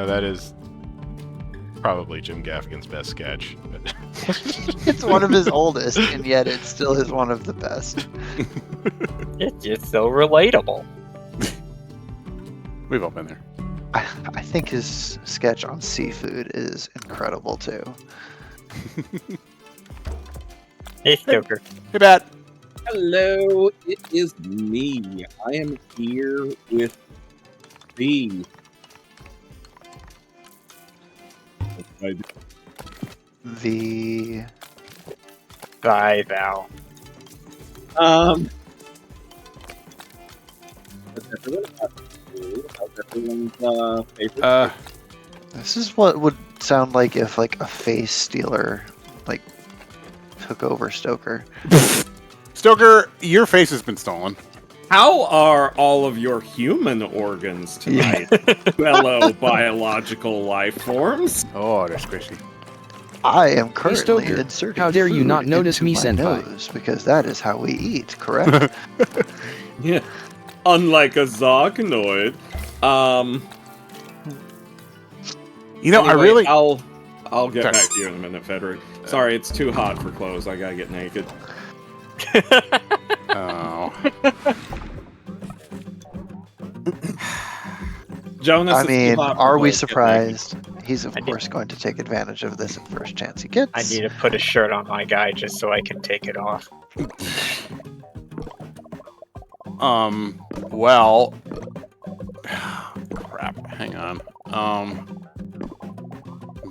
That is probably Jim Gaffigan's best sketch. But It's one of his oldest, and yet it still is one of the best. It's so relatable. We've all been there. I think his sketch on seafood is incredible too. Hey, Stoker. Hey, Bat. Hello, it is me. I am here with the. The Bye, Val. What's everyone up to? How's everyone's favorite? this is what would sound like if like a face stealer like took over Stoker. Stoker, your face has been stolen. How are all of your human organs tonight, fellow biological life forms? Oh, they're squishy. I am currently Stoker, inserting how dare you food not notice into me, my senpai? nose, because that is how we eat, correct? Yeah, unlike a Zognoid. You know, Anyway, I really. I'll get Sorry. back to you in a minute, Frederick. Sorry, it's too hot for clothes. I gotta get naked. Oh. Jonas, I it's too mean, hot for are we clothes. Get surprised? He's of I did- course going to take advantage of this at first chance he gets. I need to put a shirt on my guy just so I can take it off. Well. Crap. Hang on. I'm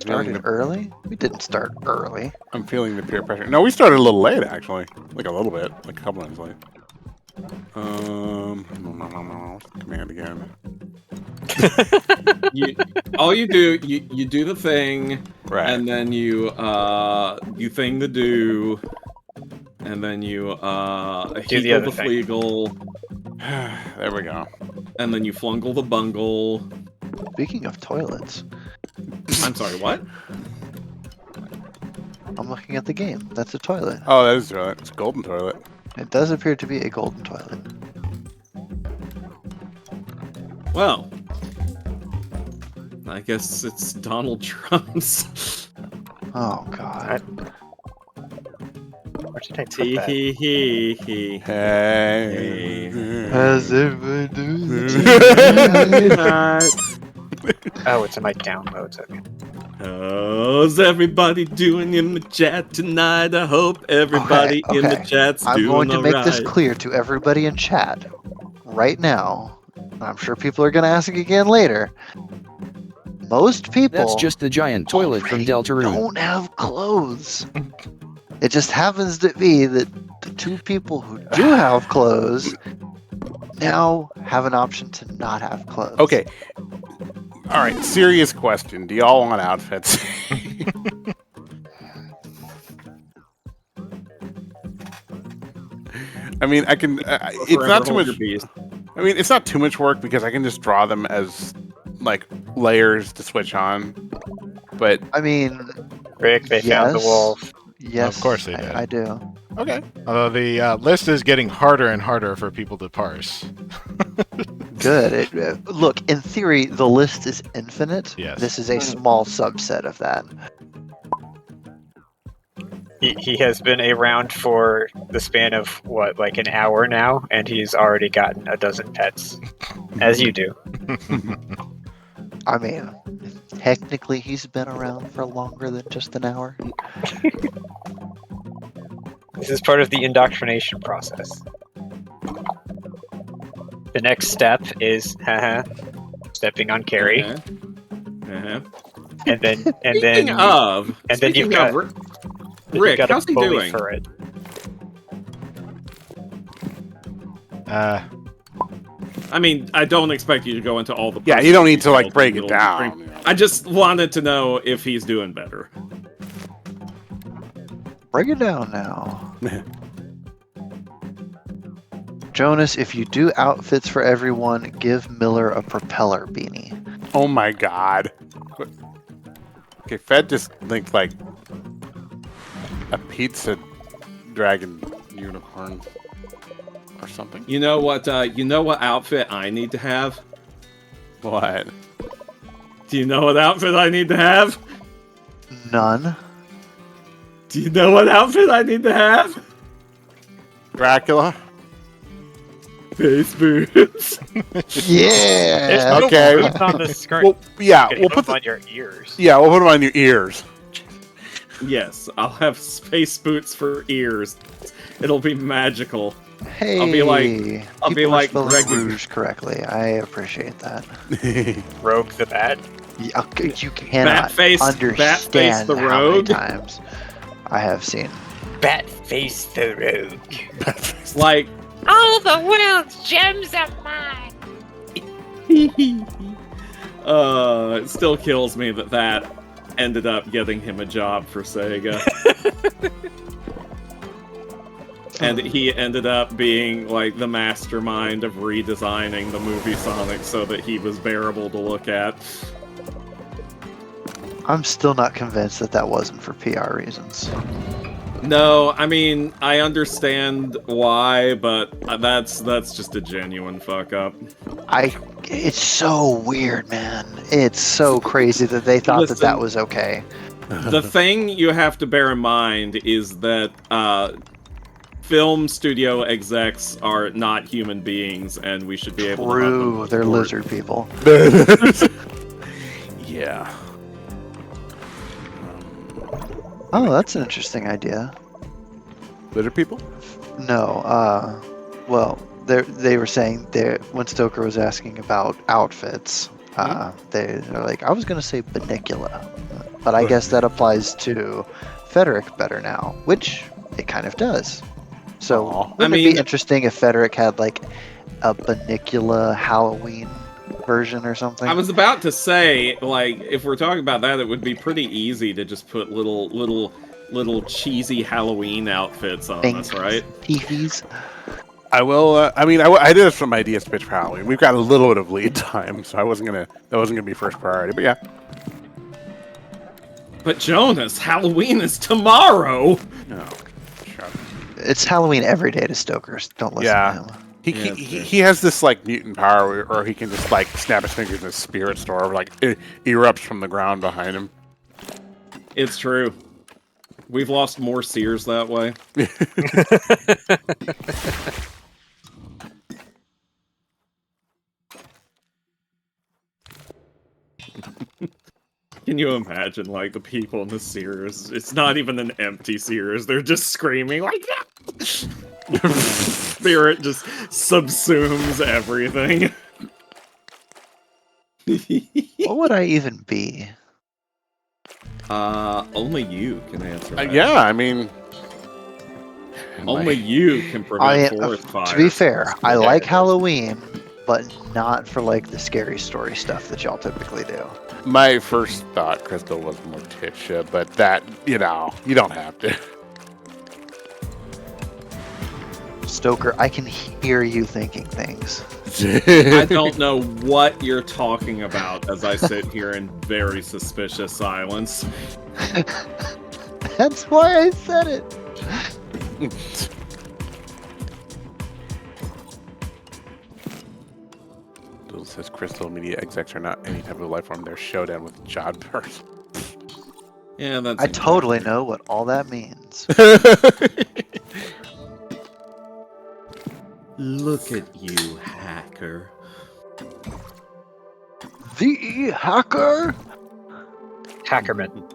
feeling Started the, early? We didn't start early. I'm feeling the peer pressure. No, we started a little late, actually. Like a little bit. Like a couple minutes late. What's the command again? All you do, you do the thing, Right. and then you thing the do, and then you Do the heagle other the thing. fleagle, There we go. and then you flungle the bungle. Speaking of toilets, I'm sorry, what? I'm looking at the game. That's a toilet. Oh, that is toilet. It's a golden toilet. It does appear to be a golden toilet. Well, I guess it's Donald Trump's. Oh god. Where did I put Hee that? hee hee hee. Hey. How's everyone doing? Oh, it's in my downloads. Okay. How's everybody doing in the chat tonight? I hope everybody in the okay. chat's I'm doing going to make this alright. clear to everybody in chat right now. I'm sure people are going to ask again later. Most people That's just the giant toilet from already Deltarune. don't have clothes. It just happens to be that the two people who do have clothes now have an option to not have clothes. Okay. All right. Serious question. Do y'all want outfits? I mean, I can. It's Forever not too hold much. your peace. I mean, it's not too much work because I can just draw them as like layers to switch on. But I mean, Rick, they found the Yes. wolf. yes, Of course they did. I do. okay, although the list is getting harder and harder for people to parse. Good. Look, in theory, the list is infinite. Yes. This is a small subset of that. He has been around for the span of, what, like an hour now, and he's already gotten a dozen pets. As you do. I mean, technically, he's been around for longer than just an hour. This is part of the indoctrination process. The next step is, stepping on Carrie, Uh-huh. and then Speaking of, and then you've speaking got- of, you've Rick, got a how's he bully doing? for it. I mean, I don't expect you to go into all the. yeah, you don't need to like personal break it details. down. you know. I just wanted to know if he's doing better. Break it down now. Jonas, if you do outfits for everyone, give Miller a propeller beanie. Oh my god. Okay, Fed just linked like a pizza dragon unicorn or something. You know what? You know what outfit I need to have? What? Do you know what outfit I need to have? None. Do you know what outfit I need to have? Dracula. Face boots. There's Yeah. no Okay. boots on the screen. Well, yeah, You we'll put put them the, on your ears. yeah, we'll put them on your ears. Yes, I'll have space boots for ears. It'll be magical. Hey. I'll be people are like spelling Greg- Rouge correctly. I appreciate that. Rogue the Bat. You cannot Batface understand the how Rogue. many times I have seen. Bat face the Rogue. Like, All the world's gems are mine. it still kills me that ended up getting him a job for Sega. And he ended up being like the mastermind of redesigning the movie Sonic so that he was bearable to look at. I'm still not convinced that wasn't for PR reasons. No, I mean, I understand why, but that's just a genuine fuck up. It's so weird, man. It's so crazy that they thought that Listen. was okay. The thing you have to bear in mind is that film studio execs are not human beings, and we should be able to have them True, they're report. lizard people. Yeah. Oh, that's an interesting idea. Lizard people? No, well, they were saying when Stoker was asking about outfits, they're like, I was gonna say Banicula, but I guess that applies to Federic better now, which it kind of does. So, Aw. wouldn't I it mean- be interesting if Federic had like a Banicula Halloween version or something? I was about to say, like, if we're talking about that, it would be pretty easy to just put little cheesy Halloween outfits on us, right? Teefies. I will. I mean, I did have some ideas to pitch for Halloween. We've got a little bit of lead time, so that wasn't gonna be first priority. But yeah, But Jonas, Halloween is tomorrow. no, shut up. It's Halloween every day to Stokers. Don't listen Yeah. to him. He has this like mutant power, or he can just like snap his fingers and his spirit storm like erupts from the ground behind him. It's true. We've lost more Sears that way. Can you imagine, like, the people in the Sears? It's not even an empty Sears. They're just screaming like that. Spirit just subsumes everything. What would I even be? Only you can answer that. Yeah, I mean, Only you can prevent forest fires. To be fair, I like Halloween, but not for like the scary story stuff that y'all typically do. my first thought, Crystal, was Morticia, but that you don't have to. Stoker, I can hear you thinking things. I don't know what you're talking about as I sit here in very suspicious silence. That's why I said it. Doodle says Crystal media execs are not any type of life form. They're showdown with Jodbird. Yeah, that's. I totally know what all that means. Look at you, hacker. The hacker? Hackerman.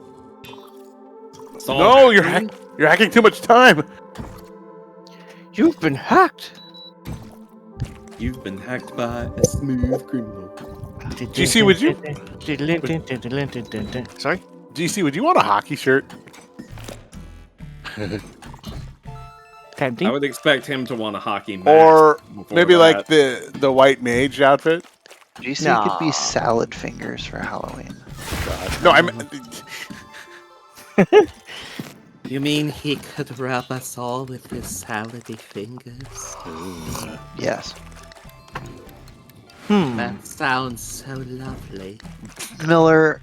No, you're hacking too much time. You've been hacked. You've been hacked by a smooth criminal. GC, would you? Sorry? GC, would you want a hockey shirt? I would expect him to want a hockey mask. Or before maybe like that. the white mage outfit? GC could be salad fingers for Halloween. God. No, I'm. You mean he could rub us all with his salady fingers? Yes. That sounds so lovely. Miller,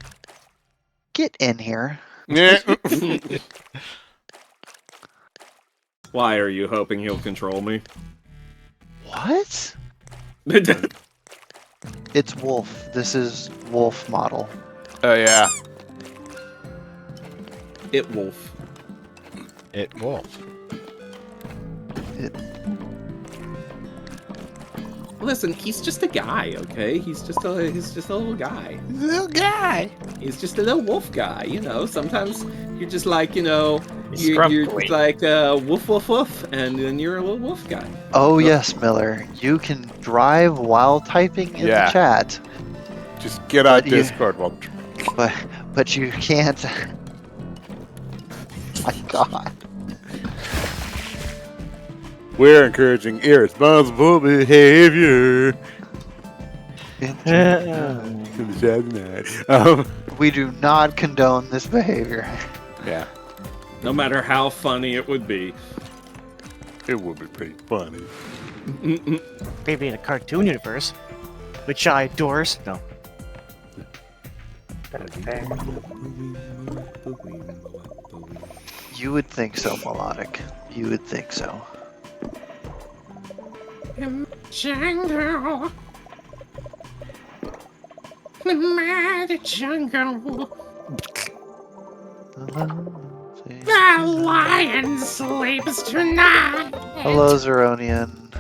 get in here. Yeah. Why are you hoping he'll control me? What? It's wolf. This is wolf model. Oh yeah. It wolf. It wolf. Listen, he's just a guy, okay? He's just a little guy. Little guy. He's just a little wolf guy, you know. Sometimes you're just like, He's you're scrumpy. just like woof woof woof, and then you're a little wolf guy. Oh yes, Miller. You can drive while typing in Yeah. the chat, Just get on But you- Discord while. but you can't. My God. We're encouraging irresponsible behavior in the chat tonight. We do not condone this behavior. Yeah, No matter how funny it would be. it would be pretty funny. Maybe in a cartoon universe, which I adores. No. You would think so, Melodic. You would think so. Jungle. The jungle. The lion sleeps tonight. Hello, Zeronian.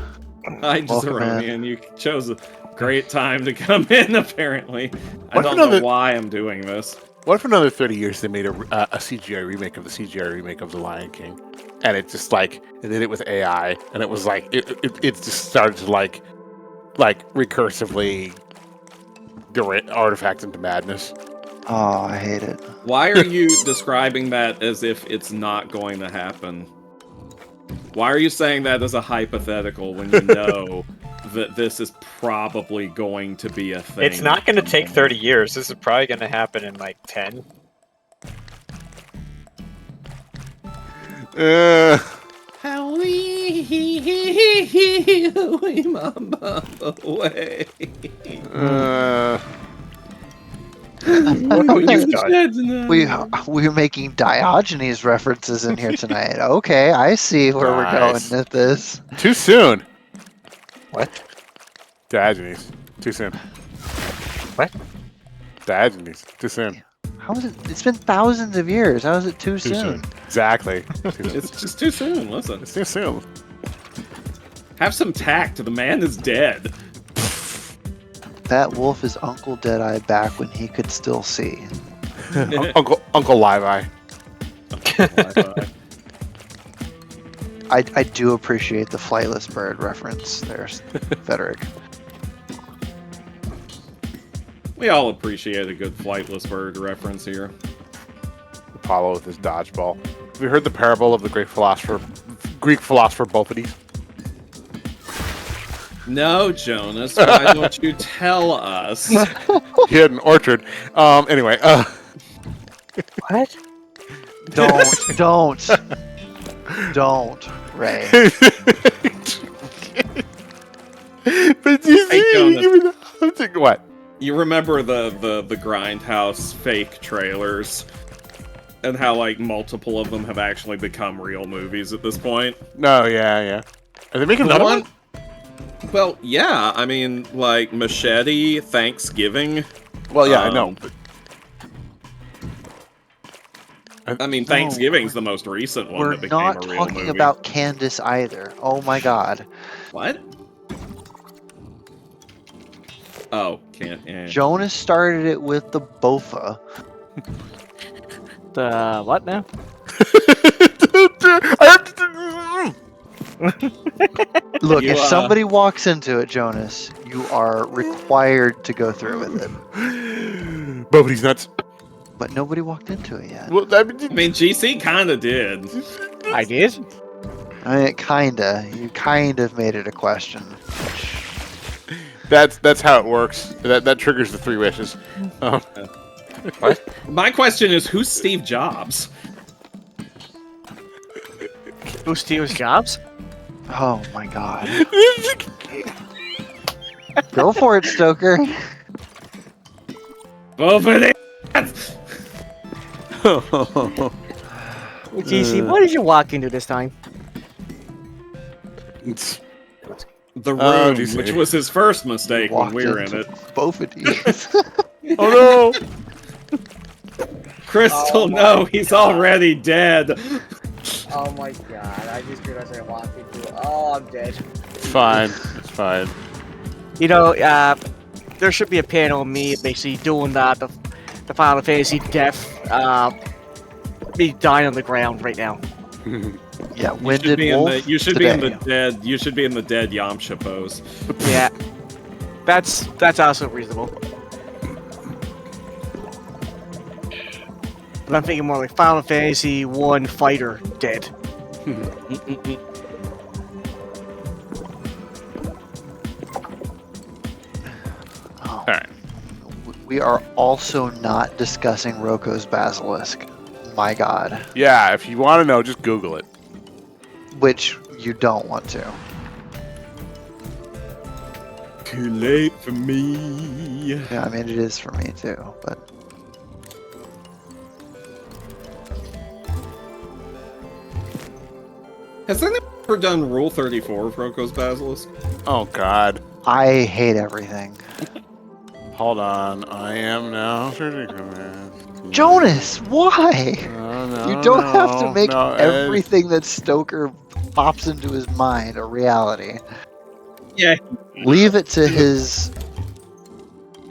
Hi, Welcome Zeronian. You chose a great time to come in, apparently. I What don't another- know why I'm doing this. What if another 30 years they made a CGI remake of the CGI remake of The Lion King, and it just like they did it with AI, and it was like it just started to like recursively direct artifacts into madness. Oh, I hate it. Why are you describing that as if it's not going to happen? Why are you saying that as a hypothetical when you know that this is probably going to be a thing? It's not going to take 30 years. This is probably going to happen in like 10. away. What have you done? We're making Diogenes references in here tonight. Okay, I see where we're Nice. going with this. Too soon. What? Diogenes. Too soon. What? Diogenes. Too soon. How is it? It's been thousands of years. How is it too Too soon? soon. Exactly. Too soon. It's just too soon. Listen, It's too soon. have some tact. The man is dead. That wolf is Uncle Deadeye back when he could still see. Uncle Live Eye. I do appreciate the flightless bird reference there, Frederick. We all appreciate a good flightless bird reference here. Apollo with his dodgeball. Have you heard the parable of the Greek philosopher Bophides? No, Jonas. Why don't you tell us? He had an orchard. Anyway. What? Don't, Ray. But you Hey, see, Jonas. even I'm thinking, what? You remember the Grindhouse fake trailers? And how, like, multiple of them have actually become real movies at this point? No, yeah. Are they making The another one? Well, yeah, I mean, like, Machete, Thanksgiving. Well, yeah, I know. But I mean, Thanksgiving's the most recent one We're that became not a real talking movie. about Candace either. Oh my God. What? Oh, can't. Eh. Jonas started it with the Bofa. The what now? Look, You, if somebody walks into it, Jonas, you are required to go through with it. Bophides nuts. But nobody walked into it yet. Well, I mean, GC kind of did. I did. I mean, kinda. You kind of made it a question. that's how it works. That triggers the 3 wishes. My question is, who's Steve Jobs? Who steals jobs? Oh my God. Go for it, Stoker. Over there. GC, what did you walk into this time? The room, Oh, GC. which was his first mistake when Walked we were in into- it. both of these. Oh no! Crystal, Oh my no, he's God. already dead. Oh my god, I just realized I walked into it. Oh, I'm dead. It's fine. It's fine. You know, there should be a panel of me basically doing that. The Final Fantasy death. Me dying on the ground right now. Yeah, You should Winded be in Wolf. the you should be in the today. dead you should be in the dead Yamcha pose. Yeah, that's also reasonable. But I'm thinking more like Final Fantasy 1 fighter dead. Oh. Alright. We are also not discussing Roko's Basilisk. My god. Yeah, if you want to know, just Google it. Which you don't want to. Too late for me. Yeah, I mean, it is for me too, but. Has anyone ever done Rule 34 of Roko's Basilisk? Oh God. I hate everything. Hold on. I am now. Jonas, why? No, You don't have to make no, everything that Stoker pops into his mind a reality. Yeah. Leave it to his.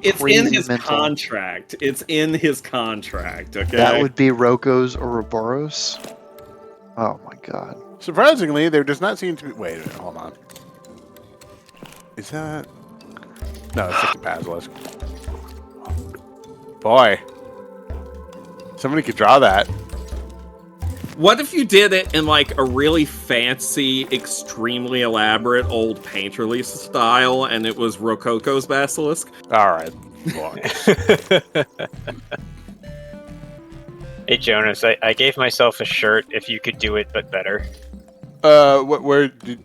It's in Crazy his mental. contract. It's in his contract, okay? That would be Roko's Ouroboros. Oh my god. Surprisingly, there does not seem to be. Wait a minute. Hold on. Is that? No, it's just a basilisk. Boy, somebody could draw that. What if you did it in like a really fancy, extremely elaborate old painterly style and it was Rococo's Basilisk? All right. Hey Jonas, I gave myself a shirt if you could do it but better. Where did?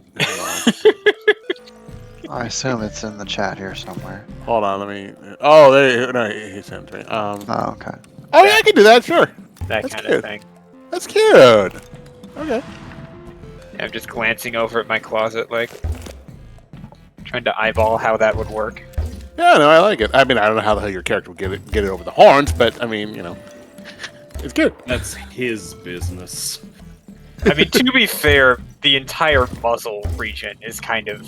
I assume it's in the chat here somewhere. Hold on. Let me. Oh, there. No, he sent it to me. Oh, okay. Oh yeah, I can do that. Sure. That That's kind cute. of thing. That's cute. Okay. I'm just glancing over at my closet, like trying to eyeball how that would work. Yeah, no, I like it. I mean, I don't know how the hell your character will get it over the horns, but I mean, you know, it's good. That's his business. I mean, to be fair, the entire muzzle region is kind of,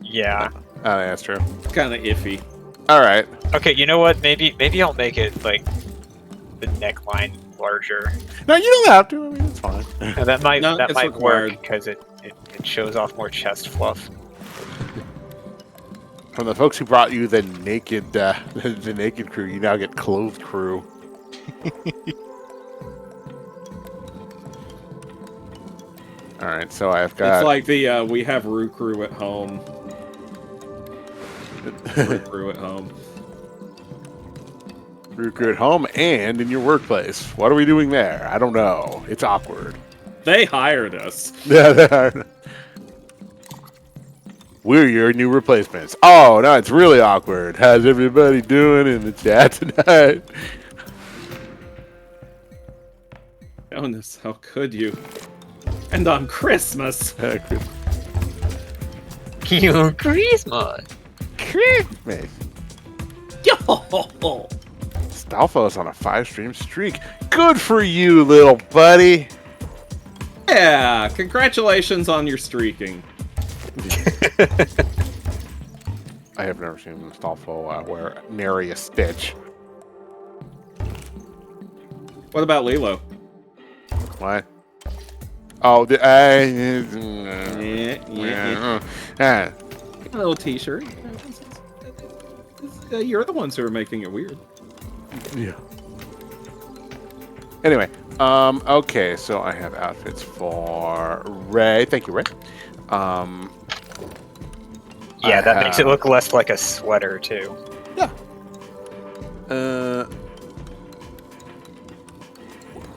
yeah. Oh, yeah, that's true. Kind of iffy. All right. Okay, you know what? Maybe I'll make it like the neckline larger. No, you don't have to. I mean, it's fine. No, that might No, it's work required. because it shows off more chest fluff. From the folks who brought you the naked crew, you now get clothed crew. All right, so I've got. It's like the we have Roo Croo at home. Roo Croo at home. Roo Croo at home and in your workplace. What are we doing there? I don't know. It's awkward. They hired us. Yeah, they are. We're your new replacements. Oh, no, it's really awkward. How's everybody doing in the chat tonight? Jonas, how could you? And on Christmas. Your Christmas. Christmas. Yo! Stalfo's on a 5-stream streak. Good for you, little buddy. Yeah, congratulations on your streaking. I have never seen Stalfo wear nary a stitch. What about Lilo? What? Oh, Yeah. A little t-shirt. You're the ones who are making it weird. Yeah. Anyway, okay, so I have outfits for Ray. Thank you, Ray. Yeah, that makes it look less like a sweater too. Yeah.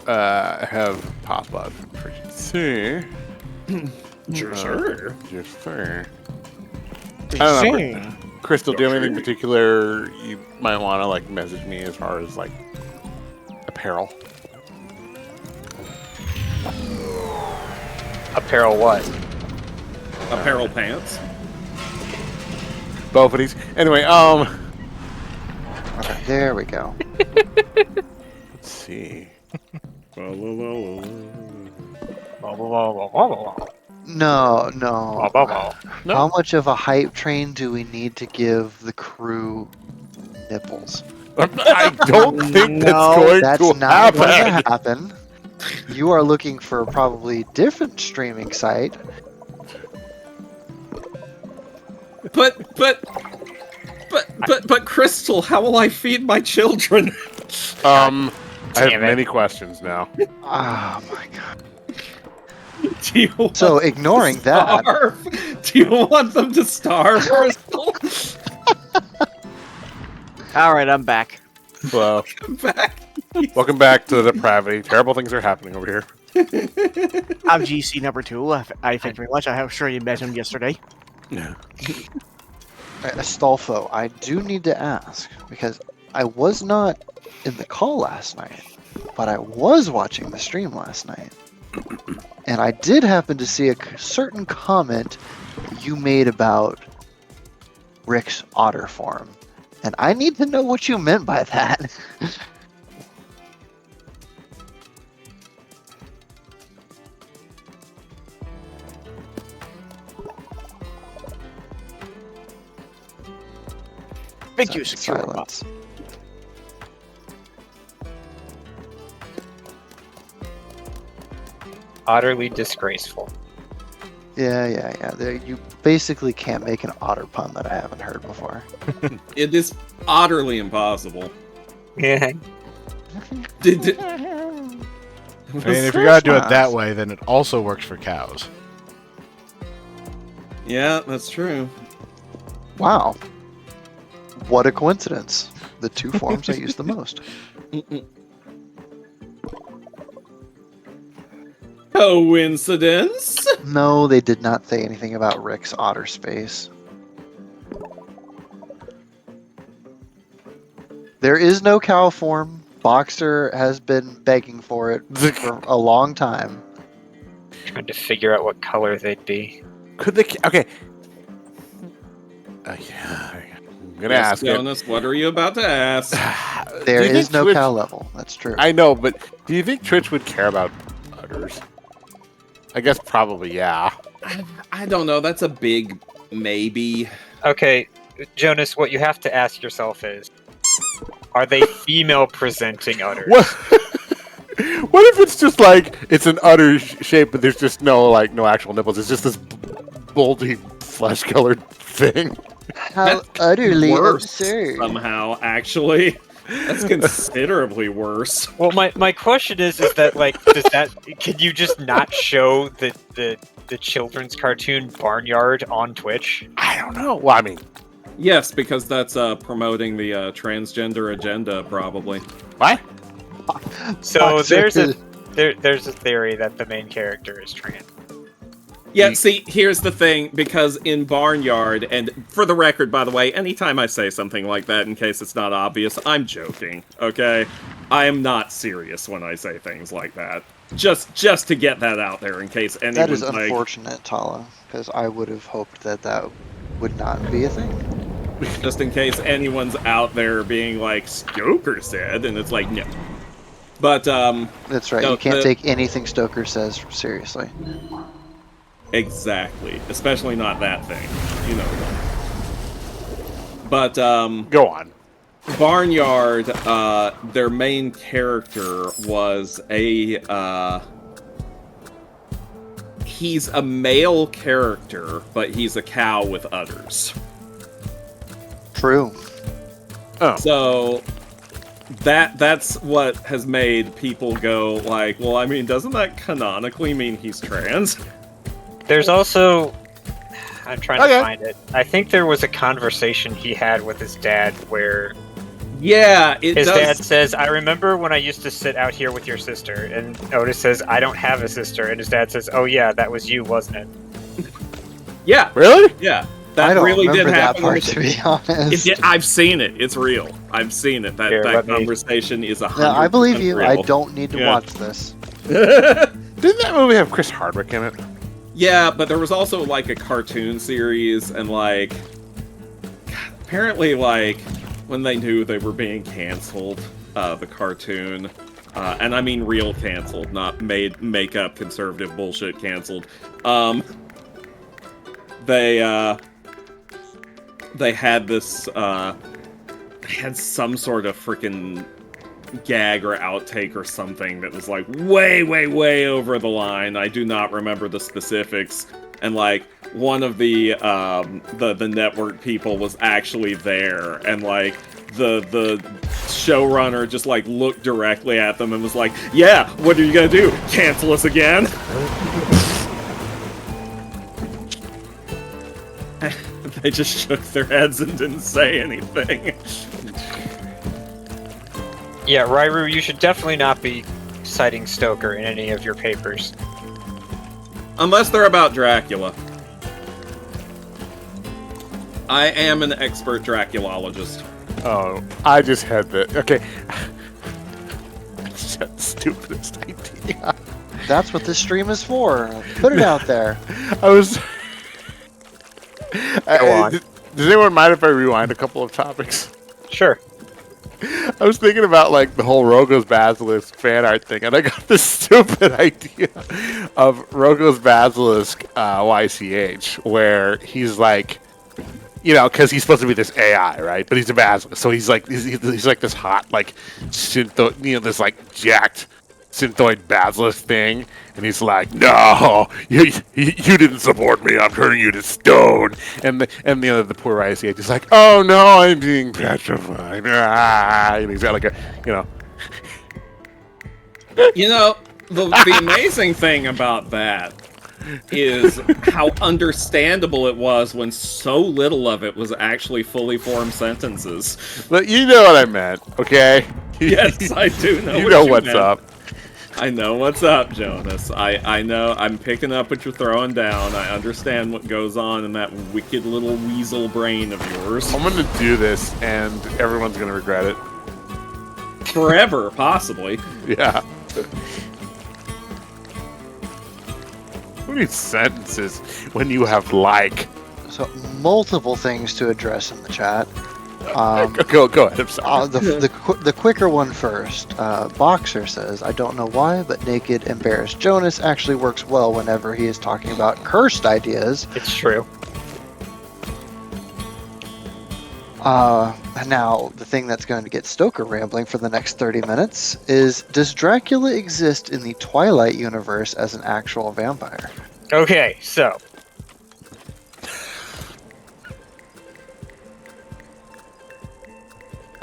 I have Papa for sure. Sure. Just sure. I don't know, Crystal, do you have anything particular you might want to like message me as far as like apparel? Apparel what? Apparel pants. Both of these. Anyway, Okay, there we go. Let's see. No. No. How much of a hype train do we need to give the crew nipples? I don't think No, that's That's going to not going happen. to happen. You are looking for a probably different streaming site. But Crystal, how will I feed my children? I have Damn it. many questions now. Oh my god. Do you want So them to ignoring that, starve? Do you want them to starve, Crystal? All right, I'm back. Hello. Back. Welcome back to the depravity. Terrible things are happening over here. I'm GC number 2. I thank you very much. I'm sure you met him yesterday. Astolfo, I do need to ask because I was not in the call last night, but I was watching the stream last night, and I did happen to see a certain comment you made about Rick's otter form, and I need to know what you meant by that. Thank you, secure. Silence. Utterly disgraceful. Yeah. You basically can't make an otter pun that I haven't heard before. It is utterly impossible. Yeah. Did I mean, if you gotta do it that way, then it also works for cows. Yeah, that's true. Wow. What a coincidence. The two forms I use the most. Coincidence? No, they did not say anything about Rick's otter space. There is no cow form. Boxer has been begging for it for a long time. Trying to figure out what color they'd be. Could they? Okay. Yeah. I'm gonna ask it. Jonas, what are you about to ask? There Do you is think no Twitch- cow level. That's true. I know, but do you think Twitch would care about udders? I guess probably, yeah. I don't know. That's a big maybe. Okay, Jonas, what you have to ask yourself is, are they female presenting udders? What? What if it's just like it's an udder shape, but there's just no actual nipples? It's just this bulgy flesh-colored thing. How That's utterly worse absurd. somehow, actually. That's considerably worse. Well, my question is that like, can you just not show the children's cartoon Barnyard on Twitch? I don't know. Well, I mean, Yes, because that's promoting the transgender agenda, probably. what? So Boxer there's a theory that the main character is trans. Yeah, see, here's the thing, because in Barnyard, and for the record, by the way, anytime I say something like that, in case it's not obvious, I'm joking, okay? I am not serious when I say things like that. Just to get that out there, in case That anyone's is like... unfortunate, Tala, because I would have hoped that would not be a thing. Just in case anyone's out there being like, Stoker said, and it's like, no. But, That's right. No, You can't the- take anything Stoker says seriously. exactly. Especially not that thing. You know. But, Go on. Barnyard, their main character was he's a male character, but he's a cow with udders. True. Oh. So that's what has made people go like, well, I mean, doesn't that canonically mean he's trans? There's also, I'm trying Okay. to find it. I think there was a conversation he had with his dad where Yeah, it his does. dad says, "I remember when I used to sit out here with your sister," and Otis says, "I don't have a sister," and his dad says, "Oh yeah, that was you, wasn't it?" Yeah, Really? yeah. I That don't really did remember that happen. part, to be honest. I've seen it. It's real. I've seen it. That Here, let me- conversation is 100% No, I believe you. real. I don't need to Yeah. watch this. Didn't that movie have Chris Hardwick in it? Yeah, but there was also like a cartoon series, and like, God, apparently, like, when they knew they were being canceled, the cartoon, and I mean real canceled, not make-up conservative bullshit canceled. They had this, they had some sort of freaking gag or outtake or something that was like way, way, way over the line. I do not remember the specifics. And like one of the network people was actually there, and like the showrunner just like looked directly at them and was like, "Yeah, what are you gonna do? Cancel us again?" They just shook their heads and didn't say anything. Yeah, Rairu, you should definitely not be citing Stoker in any of your papers. Unless they're about Dracula. I am an expert Draculologist. Oh, I just had the... Okay. I just had the stupidest idea. That's what this stream is for. Put it out there. I was... Go on. Does anyone mind if I rewind a couple of topics? Sure. I was thinking about like the whole Rogo's Basilisk fan art thing, and I got this stupid idea of Rogo's Basilisk YCH, where he's like, you know, because he's supposed to be this AI, right? But he's a basilisk, so he's like he's like this hot like syntho, you know, this like jacked synthoid basilisk thing, and he's like, "No, you didn't support me. I'm turning you to stone." And the poor ICH is like, "Oh no, I'm being petrified." And he's got like a, you know. You know, the amazing thing about that is how understandable it was when so little of it was actually fully formed sentences. But you know what I meant, okay? Yes, I do know. You know what's up. I know what's up, Jonas. I know. I'm picking up what you're throwing down. I understand what goes on in that wicked little weasel brain of yours. I'm gonna do this, and everyone's gonna regret it. Forever, possibly. Yeah. Who needs sentences when you have like? So multiple things to address in the chat. Go ahead. I'm sorry. The quicker one first. Boxer says, "I don't know why, but naked, embarrassed Jonas actually works well whenever he is talking about cursed ideas." It's true. Now, the thing that's going to get Stoker rambling for the next 30 minutes is, does Dracula exist in the Twilight universe as an actual vampire? Okay, so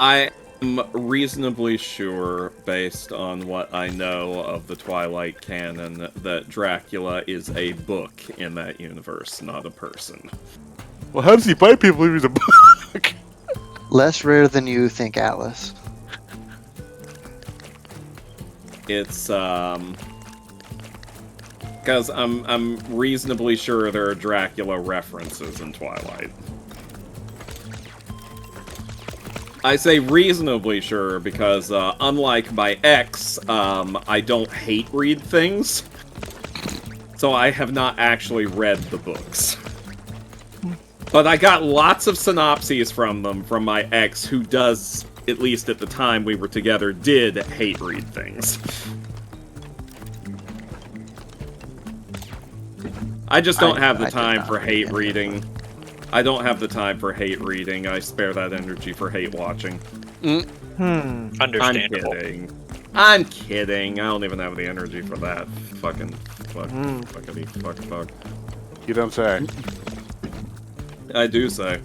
I am reasonably sure, based on what I know of the Twilight canon, that Dracula is a book in that universe, not a person. Well, how does he bite people if he's a book? Less rare than you think, Atlas. It's because I'm reasonably sure there are Dracula references in Twilight. I say reasonably sure because, unlike my ex, I don't hate read things. So I have not actually read the books. But I got lots of synopses from them from my ex, who does, at least at the time we were together, did hate read things. I just don't have the time for hate reading. I don't have the time for hate reading. I spare that energy for hate watching. understandable. I'm kidding. I don't even have the energy for that. Fuck. You don't say. I do say.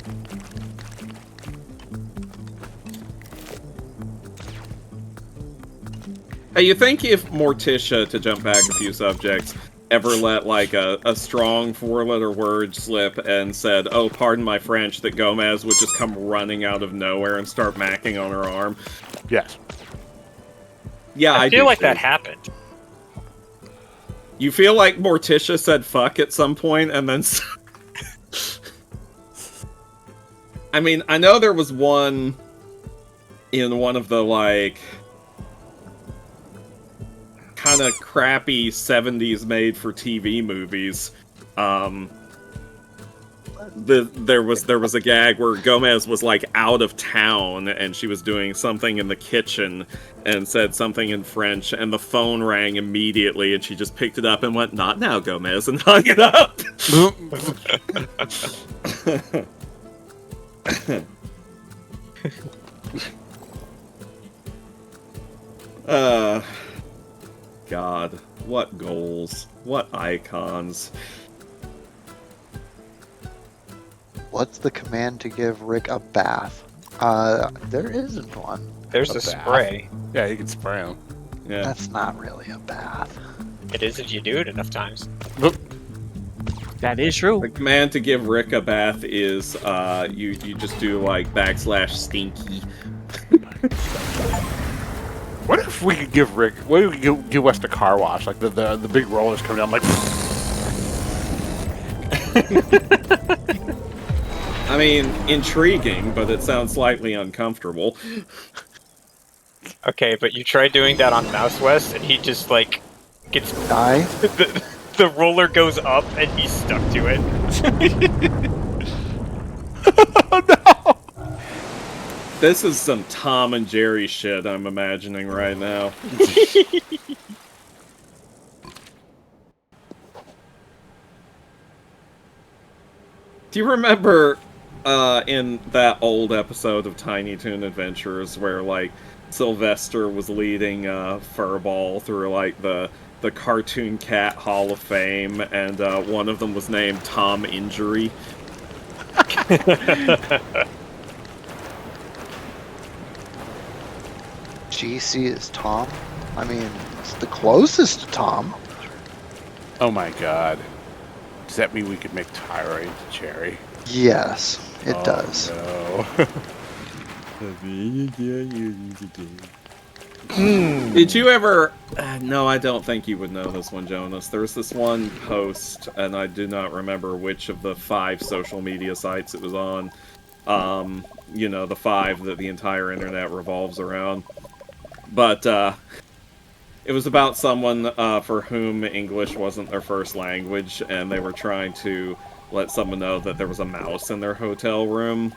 Hey, you think if Morticia, to jump back a few subjects, ever let like a strong four-letter word slip and said, "Oh, pardon my French," that Gomez would just come running out of nowhere and start macking on her arm? Yes. Yeah, I feel do like too. that happened. You feel like Morticia said "fuck" at some point, and then. I mean, I know there was one in one of the like kind of crappy 70s made for TV movies there was a gag where Gomez was like out of town and she was doing something in the kitchen and said something in French and the phone rang immediately and she just picked it up and went, "Not now, Gomez," and hung it up. God, what goals, what icons. What's the command to give Rick a bath? There isn't one. There's A a bath. spray. Yeah, you can spray them. Yeah. That's not really a bath. It is if you do it enough times. That is true. The command to give Rick a bath is you just do like /stinky. What if we could give Rick? What if we could give West a car wash? Like the big rollers come down, like. I mean, intriguing, but it sounds slightly uncomfortable. Okay, but you try doing that on Mouse West, and he just like gets Die? the roller goes up, and he's stuck to it. Oh no! This is some Tom and Jerry shit I'm imagining right now. Do you remember in that old episode of Tiny Toon Adventures where like Sylvester was leading Furball through like the Cartoon Cat Hall of Fame, and one of them was named Tom Injury? GC is Tom? I mean, it's the closest to Tom. Oh my god. Does that mean we could make Tyra into Cherry? Yes, it does. No. Did you ever... no, I don't think you would know this one, Jonas. There's this one post, and I do not remember which of the 5 social media sites it was on. You know, the 5 that the entire internet revolves around. But, it was about someone for whom English wasn't their first language, and they were trying to let someone know that there was a mouse in their hotel room.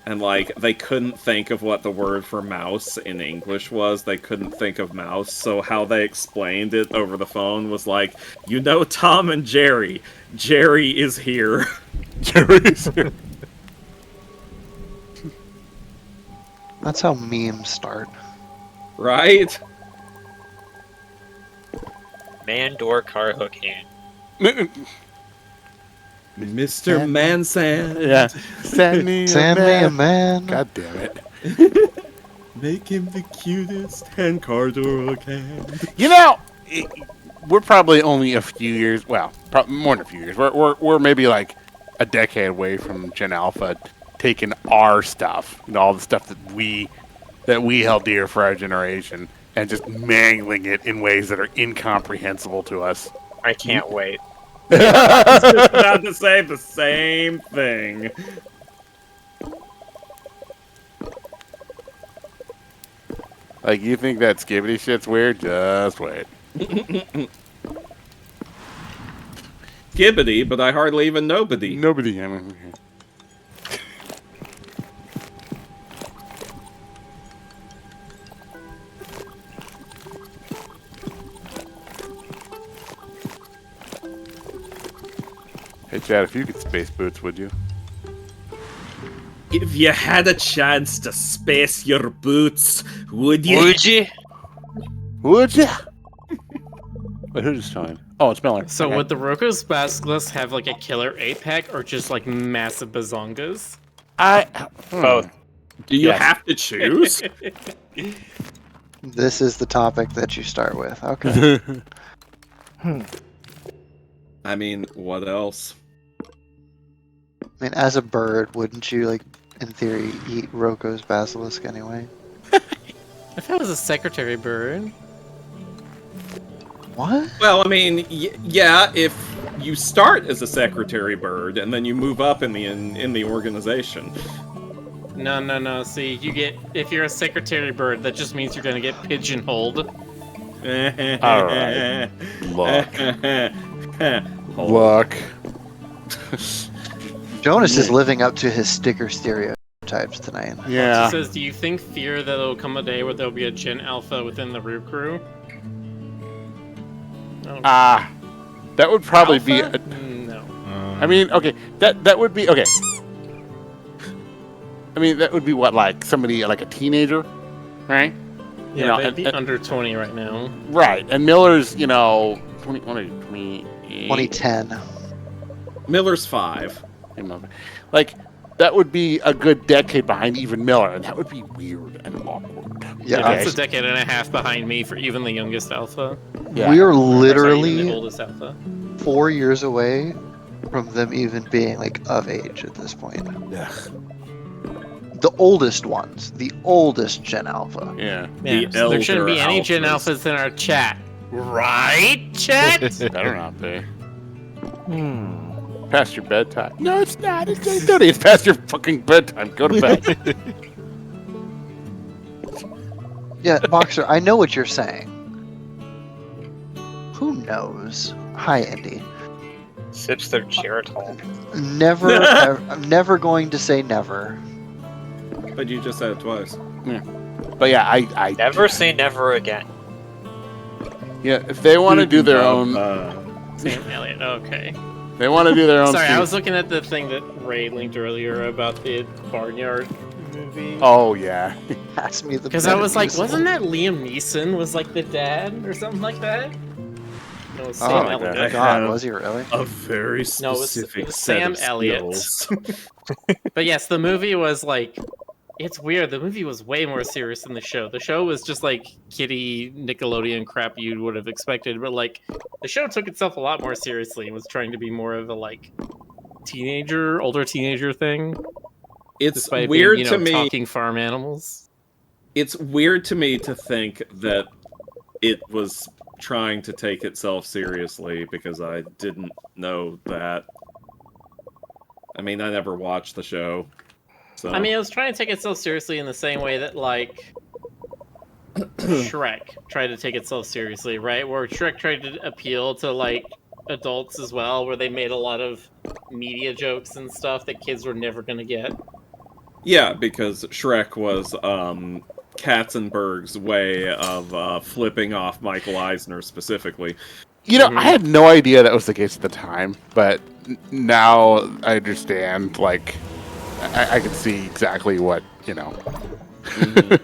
And, like, they couldn't think of what the word for mouse in English was. They couldn't think of mouse. So how they explained it over the phone was like, "You know Tom and Jerry. Jerry is here." Jerry is here. That's how memes start. Right? Man, door, car, hook, hand. Mr. Mansand. Yeah. Send me a man. God damn it. Make him the cutest hand car door hook hand. You know, we're probably only a few years. Well, more than a few years. We're maybe like a decade away from Gen Alpha taking our stuff, you know, all the stuff that we held dear for our generation, and just mangling it in ways that are incomprehensible to us. I can't wait. I was just about to say the same thing. Like, you think that skibbity shit's weird? Just wait. Skibbity, but I hardly even nobody. Nobody. I mean, hey, Chad, if you could space boots, would you? If you had a chance to space your boots, would you? Would you? Would you? Wait, who's this time? Oh, it's Miller. So Okay. would the Roko's Basilisk have like a killer 8-pack or just like massive bazongas? Both. Do you Yes. have to choose? This is the topic that you start with. Okay. I mean, what else? I mean, as a bird, wouldn't you, like, in theory, eat Roko's basilisk anyway? If I was a secretary bird. What? Well, I mean, yeah, if you start as a secretary bird and then you move up in the organization. No. See, if you're a secretary bird, that just means you're gonna get pigeonholed. All right. Look. Look. Jonas is living up to his sticker stereotypes tonight. Yeah. It says, do you think fear that there will come a day where there'll be a Gen Alpha within the Roo Croo? That would probably be. No. I mean, okay, that would be okay. I mean, that would be what, like somebody like a teenager, right? Yeah, You know, they'd be under 20 right now. Right, and Miller's, 20, 2010. Miller's 5. Like, that would be a good decade behind even Miller, and that would be weird and awkward. Yeah, Yeah, that's a decade and a half behind me for even the youngest Alpha. Yeah. we are Sorry, even the literally oldest Alpha. 4 years away from them even being like of age at this point. The oldest ones, the oldest Gen Alpha. Yeah. Yeah, so there shouldn't be any Gen Alphas. Alphas in our chat. Right, chat? Better not be. Past your bedtime. No, it's not. It's 8:30. It's past your fucking bedtime. Go to bed. Yeah, Boxer, I know what you're saying. Who knows? Hi, Andy. Sips their Geritol. Never, I'm never going to say never. But you just said it twice. But yeah, I Never say never again. Yeah, if they want to do their own, Sam Elliott, okay. they want to do their own. Sorry, I thing. was looking at the thing that Ray linked earlier about the Barnyard movie. Oh yeah. Pass me the. Because I was like, Metamucil. wasn't that Liam Neeson was like the dad or something like that? No, it was Oh Sam my Elliott. God, was he really? A very No, it was specific Sam set of Elliott. skills. But yes, the movie was like, it's weird. The movie was way more serious than the show. The show was just like kiddie Nickelodeon crap you would have expected, but like the show took itself a lot more seriously and was trying to be more of a like older teenager thing. It's Despite weird being, to me. talking farm animals. It's weird to me to think that it was trying to take itself seriously because I didn't know that. I mean, I never watched the show. So. I mean, it was trying to take itself seriously in the same way that like Shrek tried to take itself seriously, right? Where Shrek tried to appeal to like adults as well, where they made a lot of media jokes and stuff that kids were never going to get. Yeah, because Shrek was Katzenberg's way of flipping off Michael Eisner specifically. I had no idea that was the case at the time, but now I understand. Like, I can see exactly what I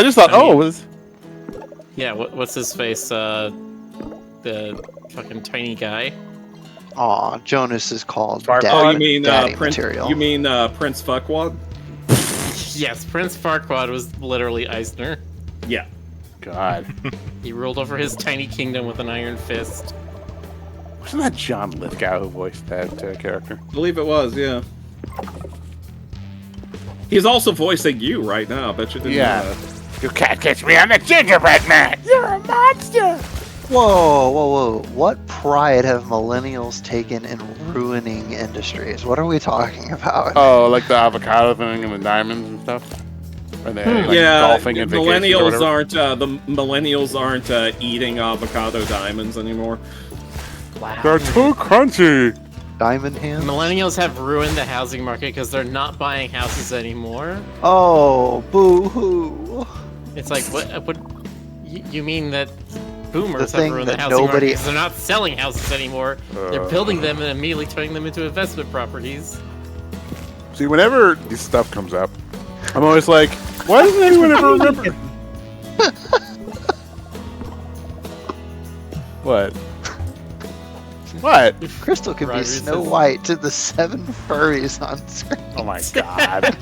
just thought, it was. Yeah, what's his face? The fucking tiny guy. Aw, Jonas is called Farquaad? daddy, Oh, you mean daddy Prince? material. You mean Prince Fuckwad? Yes, Prince Farquaad was literally Eisner. Yeah. God, He ruled over his tiny kingdom with an iron fist. wasn't that John Lithgow who voiced that character? I believe it was, yeah. He's also voicing you right now. I bet you didn't Yeah. know that. You can't catch me on the gingerbread man. You're a monster. Whoa. What pride have millennials taken in ruining industries? What are we talking about? Oh, like the avocado thing and the diamonds and stuff. Or they, like, Yeah, golfing and vacations or millennials whatever? aren't eating avocado diamonds anymore. They're too crunchy. Diamond hands? Millennials have ruined the housing market because they're not buying houses anymore. Oh, boo-hoo. It's like, what you mean that boomers The have thing ruined the that housing market nobody- because they're not selling houses anymore. They're building them and immediately turning them into investment properties. See, whenever this stuff comes up, I'm always like, why doesn't anyone ever remember? What? What? Crystal could be Roger Snow says- White to the 7 furries on screen. Oh my god.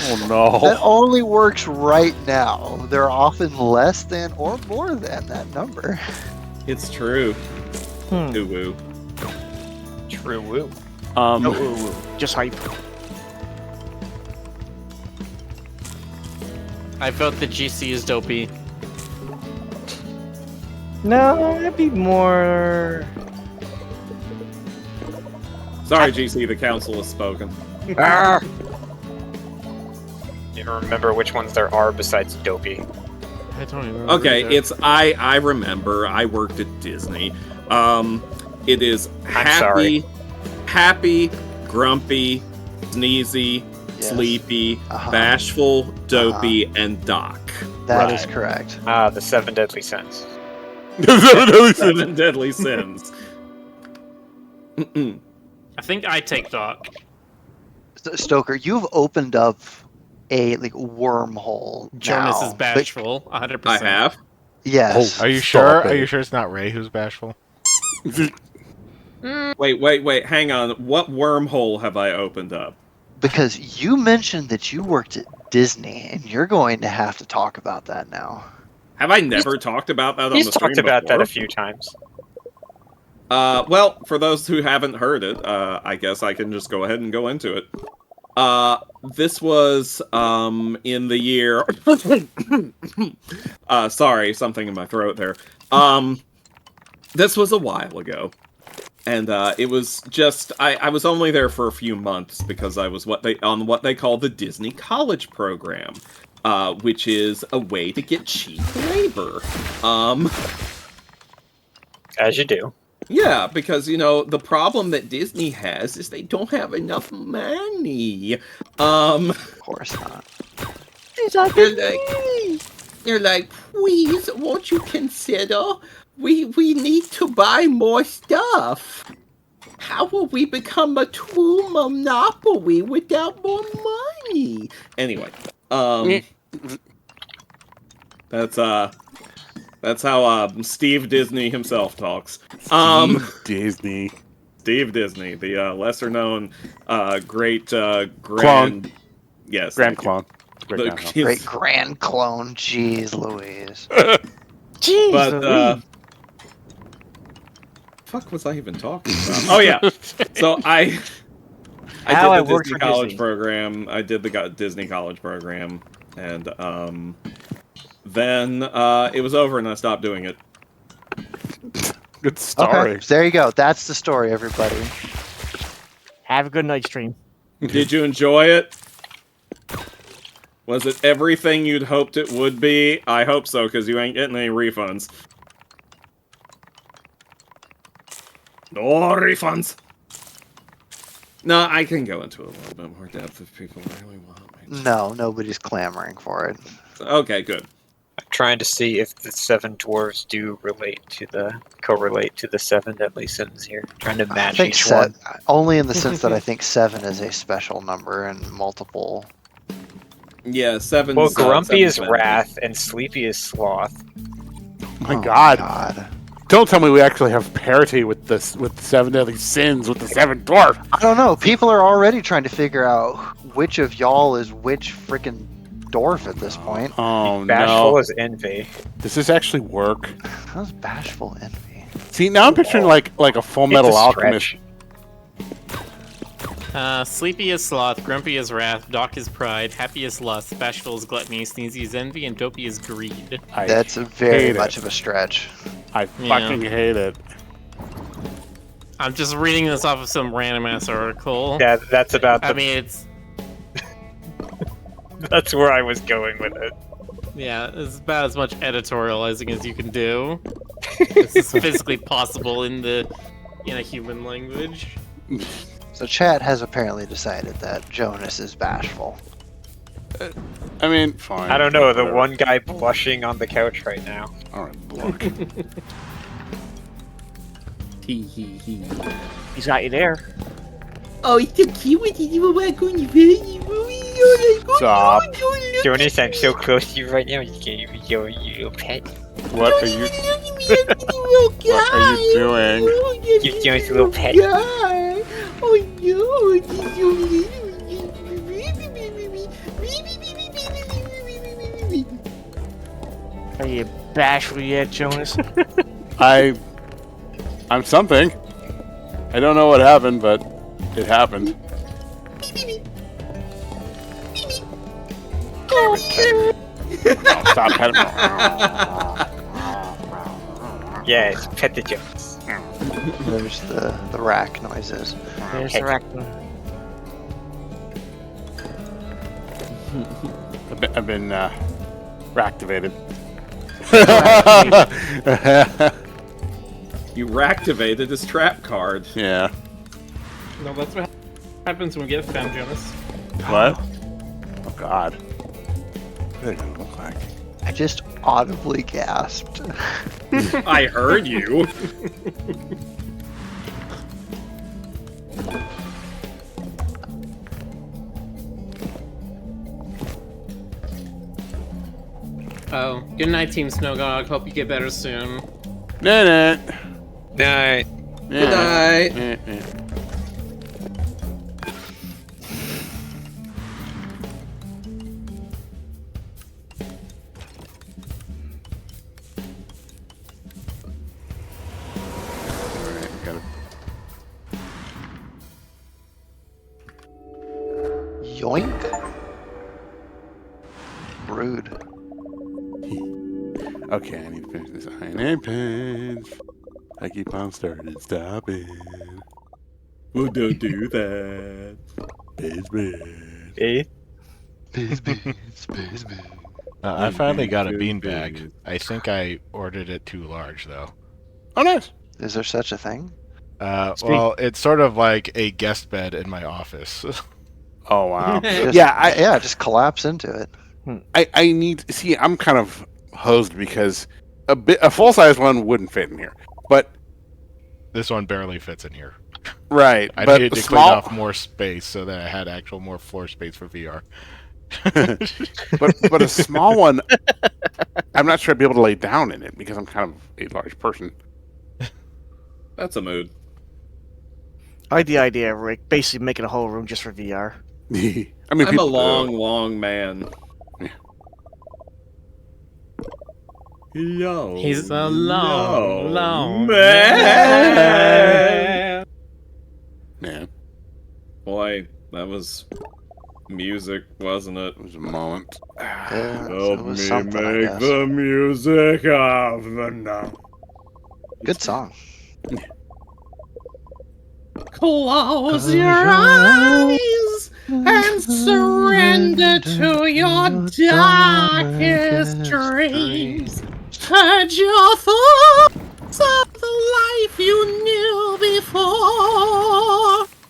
Oh no. That only works right now. They're often less than or more than that number. It's true. Ooh woo. True woo. Just hype. I vote that GC is dopey. No, that'd be more. Sorry, GC, the council has spoken. You don't remember which ones there are besides Dopey. I don't even remember. Okay, either. it's I remember. I worked at Disney. It is I'm happy, sorry. happy, grumpy, sneezy, Yes. sleepy, Uh-huh. bashful, dopey, and Doc. That is correct. The 7 deadly sins. Seven deadly sins. Mm-mm. I think I take Doc. Stoker, you've opened up a wormhole. Jonas now, is bashful, 100%. I have. Yes. Are you Stop sure? it. Are you sure it's not Ray who's bashful? Wait, hang on. What wormhole have I opened up? Because you mentioned that you worked at Disney, and you're going to have to talk about that now. Have I never talked about that on He's the stream talked about that before? a few times. Well, for those who haven't heard it, I guess I can just go ahead and go into it. This was, in the year... sorry, something in my throat there. This was a while ago. And, it was just... I was only there for a few months because I was on what they call the Disney College Program. Which is a way to get cheap labor. As you do. Yeah, because, the problem that Disney has is they don't have enough money. Of course not. They're like, please, won't you consider? We need to buy more stuff. How will we become a true monopoly without more money? Anyway, that's how Steve Disney himself talks. Disney. Steve Disney, the lesser known great Clone. grand yes Grand thank you. clone. Great The- grand clone. Great grand clone. Jeez Louise. Jeez, But fuck was I even talking about? Oh yeah. So I How I did the worked Disney for college Disney. program. I did the Disney college program, and then it was over, and I stopped doing it. Good story. Okay, so there you go. That's the story, everybody. Have a good night stream. Did you enjoy it? Was it everything you'd hoped it would be? I hope so, because you ain't getting any refunds. No refunds! No, I can go into a little bit more depth if people really want me No, nobody's clamoring for it. to. Okay, good. I'm trying to see if the 7 dwarves do correlate to the 7 deadly sins here. Trying to I match think each one. only in the sense that I think 7 is a special number and multiple. Yeah, 7. Well, grumpy is wrath and sleepy is sloth. My Oh God. God. Don't tell me we actually have parity with the 7 deadly sins with the 7 dwarf. I don't know. People are already trying to figure out which of y'all is which freaking dwarf at this point. Oh Bashful no. is envy. Does this actually work? How's bashful envy? See, now I'm picturing like a Full Metal It's a Alchemist. stretch. Sleepy is sloth, grumpy is wrath, Doc is pride, happy is lust, bashful is gluttony, sneezy is envy, and dopey is greed. I That's very hate much it. of a stretch. I fucking hate it. I'm just reading this off of some random ass article. Yeah, that's about I mean, it's that's where I was going with it. yeah, it's about as much editorializing as you can do. This is physically possible in a human language. So chat has apparently decided that Jonas is bashful. I mean, fine. I don't know, the whatever. one guy blushing on the couch right now. Alright, look. He's got you there. Oh, it's so cute. You were going Stop. Jonas, I'm so close to you right now. You can't even show your pet. What are you What are you doing? Give Jonas a little pet. Oh no! Are you bashful yet, Jonas? I'm something. I don't know what happened, but it happened. Oh, stop petting me. Yes, pet the Jonas. There's the rack noises. There's the raccoon. I've been reactivated. You reactivated his trap card. Yeah. No, that's what happens when we get Fem Jonas. What? Oh God. What are they gonna look like? I just audibly gasped. I heard you. Oh, good night, Team Snowdog. Hope you get better soon. Nah. Night. Good night. Alright, got it. Yoink. Rude. Okay, I need to finish this iron and pens. I keep on starting, stopping. Well, don't do that. Eh? I finally got a beanbag. I think I ordered it too large, though. Oh, nice. Is there such a thing? Well, it's sort of like a guest bed in my office. Oh, wow. Just, Yeah, just collapse into it. I need. See, I'm kind of hosed because a full size one wouldn't fit in here. But This one barely fits in here. right, I but needed to clean off more space so that I had actual more floor space for VR. but a small one, I'm not sure I'd be able to lay down in it because I'm kind of a large person. That's a mood. I like the idea of Rick basically making a whole room just for VR. I mean, I'm a people long man. Yo, He's a long man. Man, Boy, that was music, wasn't it? it was a moment. Yeah, so Help it was me something, I make guess. the music of the night. Good song. Close your eyes and surrender to your darkest dreams. Purge your thoughts of the life you knew before.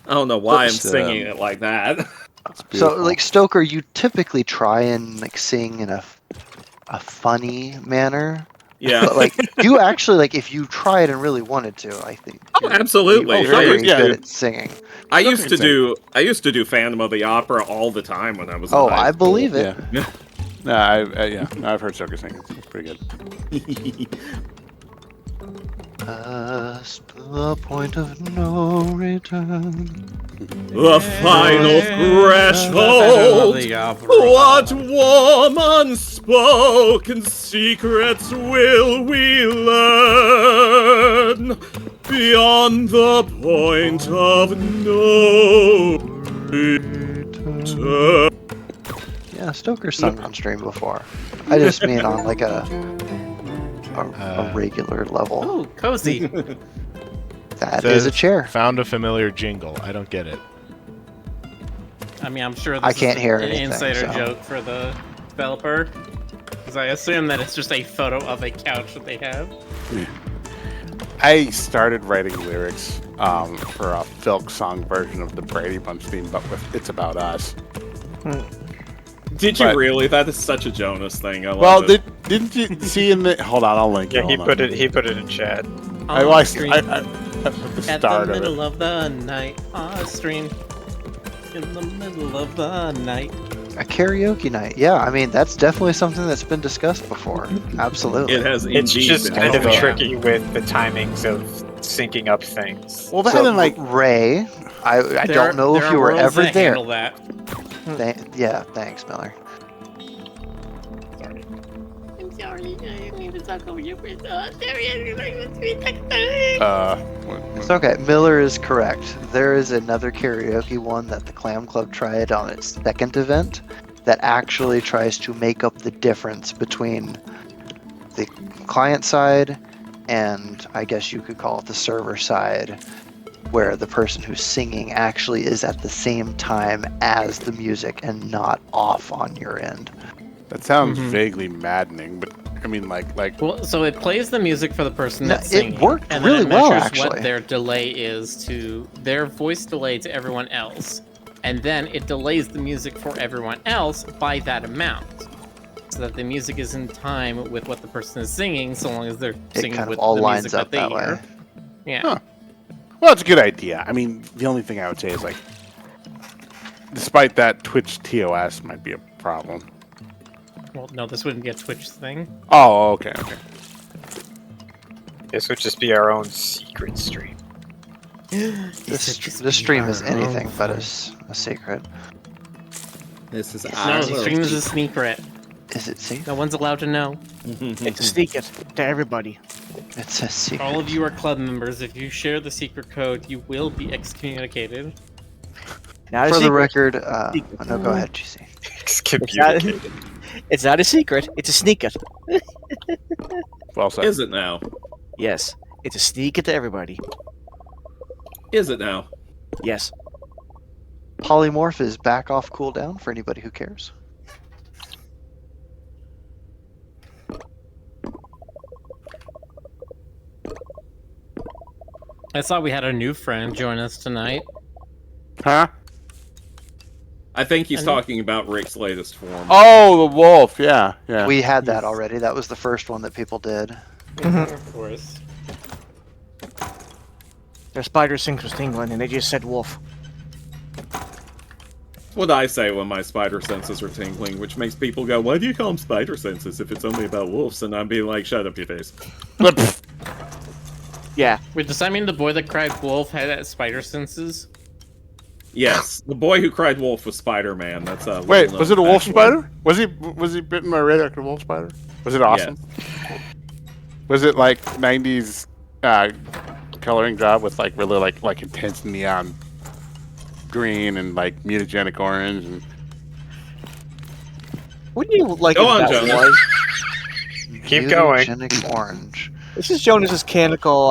I don't know why I'm But, singing it like that. So, like Stoker, you typically try and like sing in a funny manner. Yeah. But like you actually like if you tried and really wanted to, I think. Oh, absolutely. You're very good at singing. I used to do Phantom of the Opera all the time when I was in Oh, high I school. believe it. Yeah. No, I've heard Stoker sing. It's pretty good. Past the point of no return. The final threshold. What warm, unspoken secrets will we learn beyond the point of no return? Yeah, Stoker's sung on stream before. I just mean on like a regular level. Oh, cozy. That is a chair. Found a familiar jingle. I don't get it. I mean, I'm sure this I can't is hear an anything, insider so. joke for the developer. Because I assume that it's just a photo of a couch that they have. I started writing lyrics for a folk song version of the Brady Bunch theme, but with "It's About Us." Did you But- really? That is such a Jonas thing. I love Well, it. didn't you see in the? Hold on, I'll link Yeah, it. he Hold put on. it. He put it in chat. I On watched. screen. At the At start the of middle it. of the night, on stream. In the middle of the night. A karaoke night. Yeah, I mean that's definitely something that's been discussed before. Absolutely. It has It's indeed just been kind of discussed. tricky with the timings of syncing up things. Well, that So, and like Ray, I don't know if you were ever there. Handle that. Yeah, thanks, Miller. I'm sorry, I didn't mean to talk over you. It's okay. Miller is correct. There is another karaoke one that the Clam Club tried on its second event that actually tries to make up the difference between the client side and I guess you could call it the server side, where the person who's singing actually is at the same time as the music and not off on your end. that sounds vaguely maddening, but I mean, like. Well, so it plays the music for the person that's it singing. worked and really then it well, measures actually. what their delay is to their voice delay to everyone else, and then it delays the music for everyone else by that amount, so that the music is in time with what the person is singing, so long as they're It singing kind with of all the lines music up that they that hear. way. Yeah. Huh. Well, it's a good idea. I mean, the only thing I would say is like, despite that, Twitch TOS might be a problem. Well, no, this wouldn't be a Twitch thing. Oh, okay. This would just be our own secret stream. This stream is anything but a secret. This is No, our the stream is a secret. Is it secret? No one's allowed to know. It's a secret to everybody. It's a secret. All of you are club members. If you share the secret code, you will be excommunicated. Not a For the secret. record, no, go ahead, GC. Excommunicated. It's not a secret. It's a sneaker. Well said. Is it now? Yes, it's a sneaker to everybody. Is it now? Yes. Polymorph is back off cooldown for anybody who cares. I saw we had a new friend join us tonight. Huh? I think he's And- talking about Rick's latest form. Oh, the wolf. Yeah. We had that already. That was the first one that people did. Of course. Their spider sense was tingling, and they just said wolf. What I say when my spider senses are tingling, which makes people go, "Why do you call them spider senses if it's only about wolves?" And I'm being like, "Shut up, your face." Yeah. Wait, does that mean the boy that cried wolf had spider senses? Yes, the boy who cried wolf was Spider-Man. That's a Wait, was it a wolf fact. spider? Was he bitten by a radioactive wolf spider? Was it awesome? Was it like 90s coloring job with like really like intense neon green and like mutagenic orange and What do you like Go on, about Jonas. boys? Keep going. Mutagenic orange. This is Jonas's canonical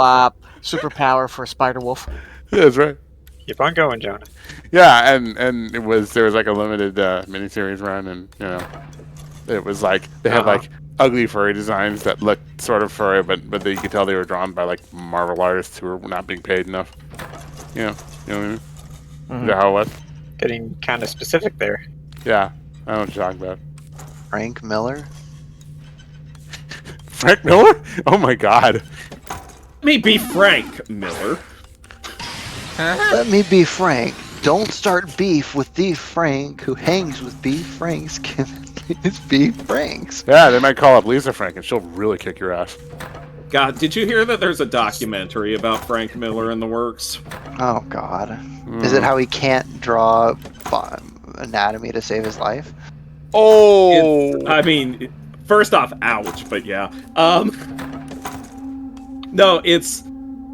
superpower for Spider Wolf. yeah, that's right. Keep on going, Jonah. Yeah, and there was like a limited miniseries run, and you know, it was like they had like ugly furry designs that looked sort of furry, but you could tell they were drawn by like Marvel artists who were not being paid enough. You know what I mean? Is that how it was? Getting kind of specific there. Yeah, I know what you're talking about. Frank Miller. Frank Miller? Oh my God! Let me be Frank Miller. Let me be Frank. Don't start beef with Thief Frank, who hangs with Beef Franks. It's Beef Franks. Yeah, they might call up Lisa Frank, and she'll really kick your ass. God, did you hear that there's a documentary about Frank Miller in the works? Oh God. Is it how he can't draw anatomy to save his life? Oh! I mean, first off, ouch, but yeah. No, it's...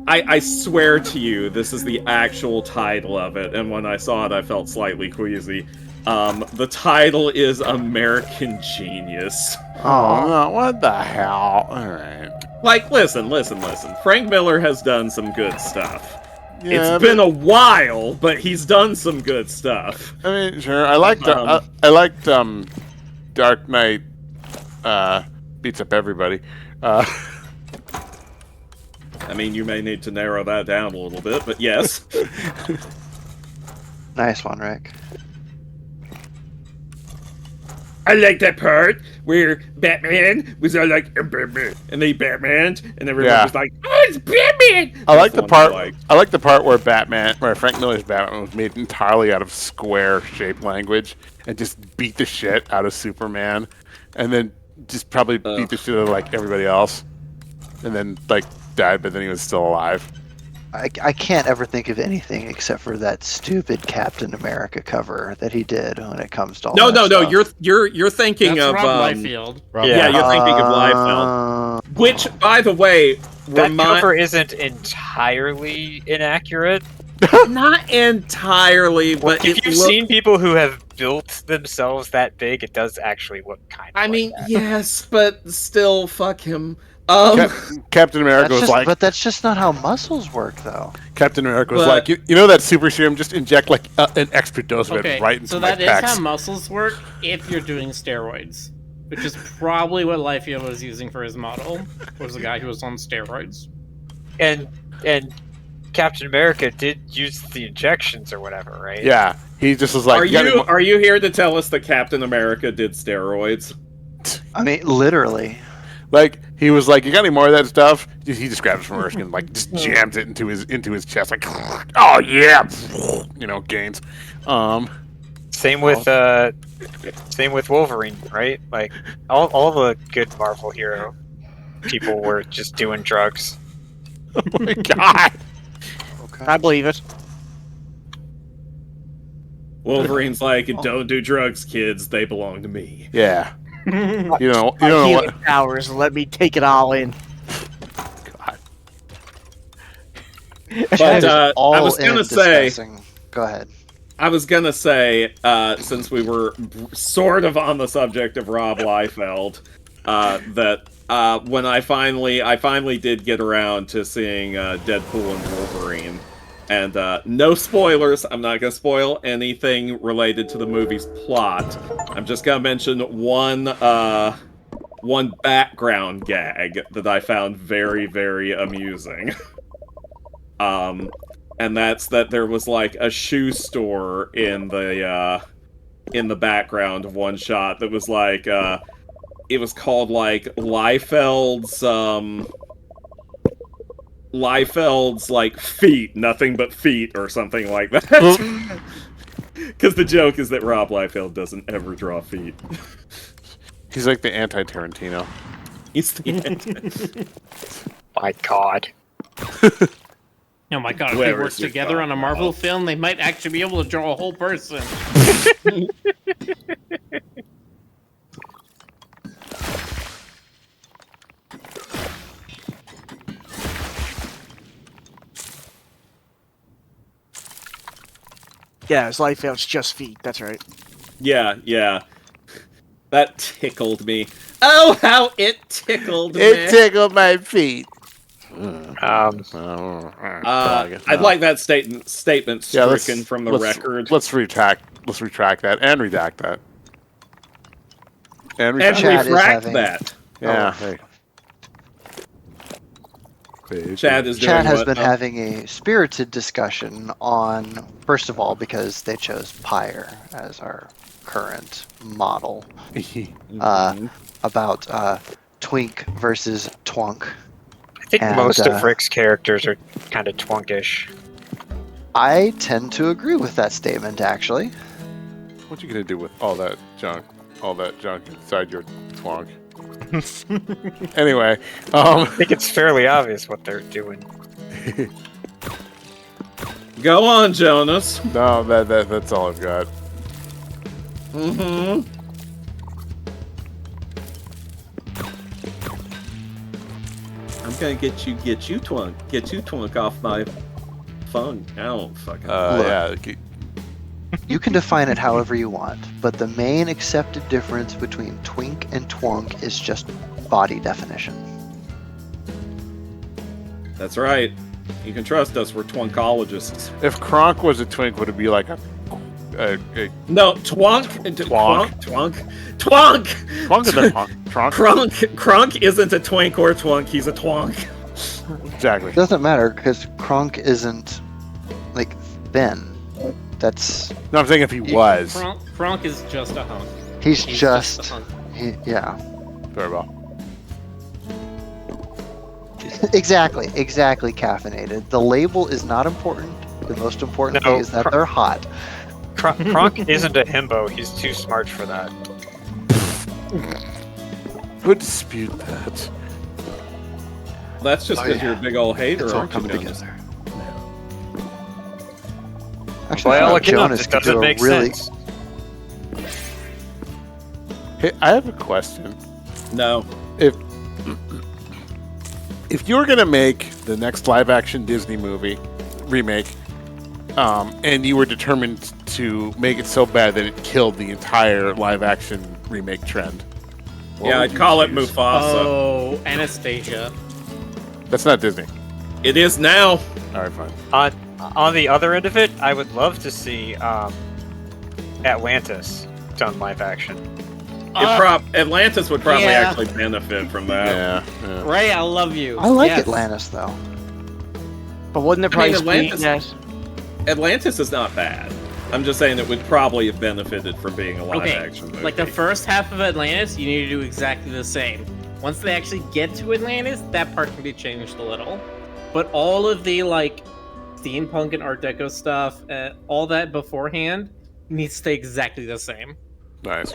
I swear to you, this is the actual title of it, and when I saw it, I felt slightly queasy. The title is American Genius. Oh, no, what the hell? Alright. Like, listen. Frank Miller has done some good stuff. Yeah, It's been a while, but he's done some good stuff. I mean, sure. I liked Dark Knight beats up everybody. I mean, you may need to narrow that down a little bit, but yes. Nice one, Rick. I like that part where Batman was all like, "I'm Batman," and they Batman, and everyone Yeah. was like, "Oh, it's Batman!" I like That's the one I part. liked. I like the part where Frank Miller's Batman was made entirely out of square-shaped language and just beat the shit out of Superman, and then just probably beat the shit out of like everybody else, and then like died, but then he was still alive. I can't ever think of anything except for that stupid Captain America cover that he did when it comes to all that No. stuff. You're thinking That's of Rob Liefeld. Yeah, you're thinking of Liefeld. Which, by the way, That cover isn't entirely inaccurate. not entirely, but If you've seen people who have built themselves that big, it does actually look kind of. I like mean, that. yes, but still, fuck him. Captain America That's was just, like, but that's just not how muscles work, though. Captain America was But- like, you know that super serum? Just inject like an extra dose of Okay, it right into so my that is pecs. how muscles work if you're doing steroids. which is probably what Liefeld was using for his model. Was the guy who was on steroids. And Captain America did use the injections or whatever, right? Yeah, he just was like, Are you here to tell us that Captain America did steroids? I mean, literally. Like, he was like, you got any more of that stuff? He just grabbed it from Erskine, like, just jams it into his chest, like, oh yeah, gains. Same with Wolverine, right? Like all the good Marvel hero people were just doing drugs. Oh my god. Okay. I believe it. Wolverine's like, don't do drugs, kids. They belong to me. Yeah. You don't My know healing what. powers. Let me take it all in. God. But I was gonna say. Go ahead. I was gonna say, since we were sort of on the subject of Rob Liefeld, that when I finally did get around to seeing Deadpool and Wolverine, and no spoilers. I'm not gonna spoil anything related to the movie's plot. I'm just gonna mention one background gag that I found very, very amusing. And that's that there was like a shoe store in the background of one shot that was like it was called like Liefeld's like feet, nothing but feet or something like that. Because the joke is that Rob Liefeld doesn't ever draw feet. He's like the anti-Tarantino. He's the My God. Oh my god, if Where they work is your together God on a Marvel film, they might actually be able to draw a whole person. Yeah, his Liefeld's just feet. That's right. Yeah. That tickled me. Oh, how it tickled me. It tickled my feet. I'd like that statement stricken from the record. Let's retract that and redact that. And retract having- that. Yeah. Oh. Hey. Chad is doing Chad has what? been having a spirited discussion on, first of all, because they chose Pyre as our current model, about Twink versus Twunk. I think And, most of Rick's characters are kind of twunkish. I tend to agree with that statement, actually. What you gonna do with all that junk inside your twonk? Anyway, I think it's fairly obvious what they're doing. Go on, Jonas. No, that's all I've got. Mm-hmm. I'm gonna get you twunk off my phone. I don't fucking. You can define it however you want, but the main accepted difference between twink and twunk is just body definition. That's right. You can trust us. We're twonkologists. If Kronk was a twink, would it be like a No, twonk. Twonk. Twonk is a twonk. Kronk isn't a twink or twonk. He's a twonk. Exactly. It doesn't matter because Kronk isn't like thin. That's No, I'm saying if he was. Kronk is just a hunk. he's He's just a hunk. yeah. Very well. Exactly caffeinated. The label is not important. The most important thing is that they're hot. Kronk isn't a himbo. He's too smart for that. Would dispute that. That's just because you're a big old hater, It's all aren't you, coming Jonas? together. Actually, By all I think accounts, Jonas it could do doesn't a make really. sense. Hey, I have a question. No. If you were gonna make the next live-action Disney movie remake, and you were determined to make it so bad that it killed the entire live-action remake trend, Yeah, I'd call it Mufasa. Oh, Anastasia. that's not Disney. It is now. All right, fine. On the other end of it, I would love to see Atlantis done live action. Atlantis would probably Yeah. actually benefit from that. Yeah. Ray, I love you. I like Yes. Atlantis though. But wouldn't the I mean, price be? Atlantis- Yes. Atlantis is not bad. I'm just saying it would probably have benefited from being a live action movie. Like the first half of Atlantis, you need to do exactly the same. Once they actually get to Atlantis, that part can be changed a little. But all of the like steampunk and Art Deco stuff, all that beforehand, needs to stay exactly the same. Nice.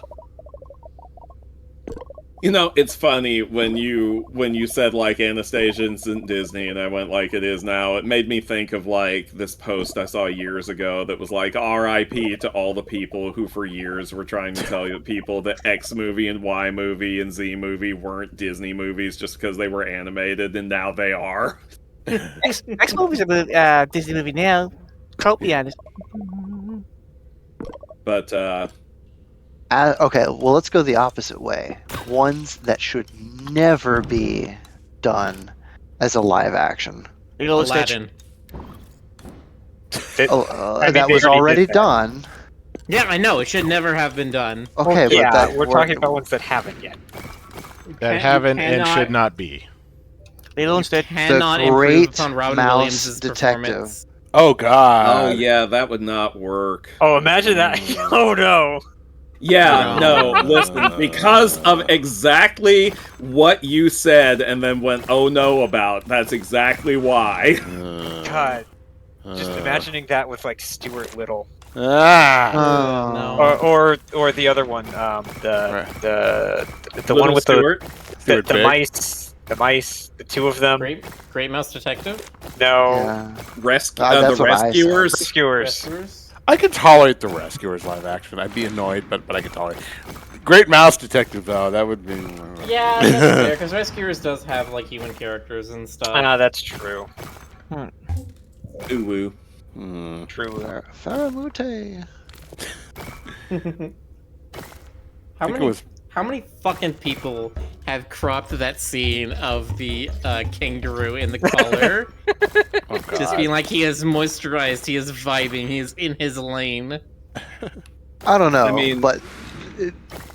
You know, it's funny when you said like Anastasia isn't Disney, and I went like it is now. It made me think of like this post I saw years ago that was like R.I.P. to all the people who for years were trying to tell you people that X movie and Y movie and Z movie weren't Disney movies just because they were animated, and now they are. X movie's a Disney movie now. Can't be honest. But Okay, well, let's go the opposite way. Ones that should never be done as a live action. Lilo and Stitch. Aladdin. Oh, I mean, that they was already already did that. done. Yeah, I know. It should never have been done. Okay, yeah, but that we're talking about ones that haven't yet. That haven't and should not be. Lilo and Stitch. Cannot improve Great upon Robin Mouse Williams' Detective. performance. Oh God. oh yeah, that would not work. Oh, imagine that! Oh no! Yeah, no, listen, because of exactly what you said and then went, oh no, about, that's exactly why. God, just imagining that with like Stuart Little, No. or the other one, the Little one with Stewart? the Big? mice, the two of them. Great Mouse Detective. No, Yeah. The that's what I said. Rescuers? Rescuers. Rescuers? I can tolerate the Rescuers live action. I'd be annoyed, but I can tolerate. Great Mouse Detective though, that would be. Yeah, that's fair, because Rescuers does have like human characters and stuff. Ah, that's true. Ooh. True. Faramute. How many fucking people have cropped that scene of the kangaroo in the collar? Oh, God. Just being like, he is moisturized, he is vibing, he is in his lane. I don't know, I mean- but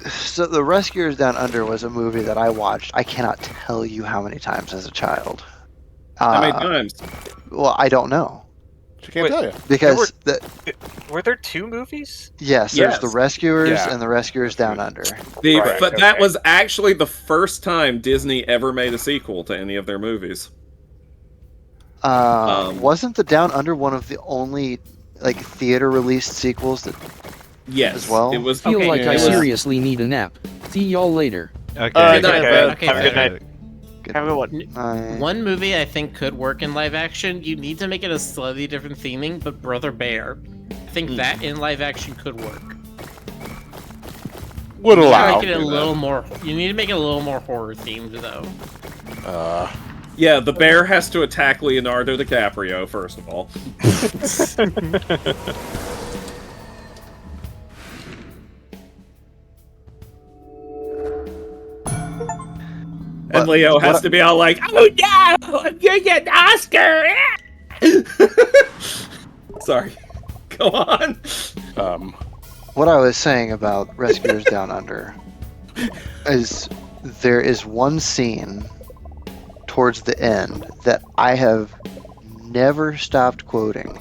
so the Rescuers Down Under was a movie that I watched. I cannot tell you how many times as a child. How many times? Well, I don't know She can't Wait. tell you. because Were there two movies? yes, Yes. there's the Rescuers Yeah. and the Rescuers Down Under. But that okay. was actually the first time Disney ever made a sequel to any of their movies. Wasn't the Down Under one of the only like theater released sequels that? Yes. As well? It was. Feel okay, like it I was- seriously need a nap. See y'all later. Okay. Good night, Okay. bud. Okay, Have a good night. Have a good one. One movie I think could work in live action. You need to make it a slightly different theming, but Brother Bear. I think that in live action could work. Would You need to allow. make it a little more. You need to make it a little more horror themed though. Yeah, the bear has to attack Leonardo DiCaprio, first of all. And Leo has to be all like, oh no! You get an Oscar! Sorry. Go on. What I was saying about Rescuers Down Under is there is one scene towards the end that I have never stopped quoting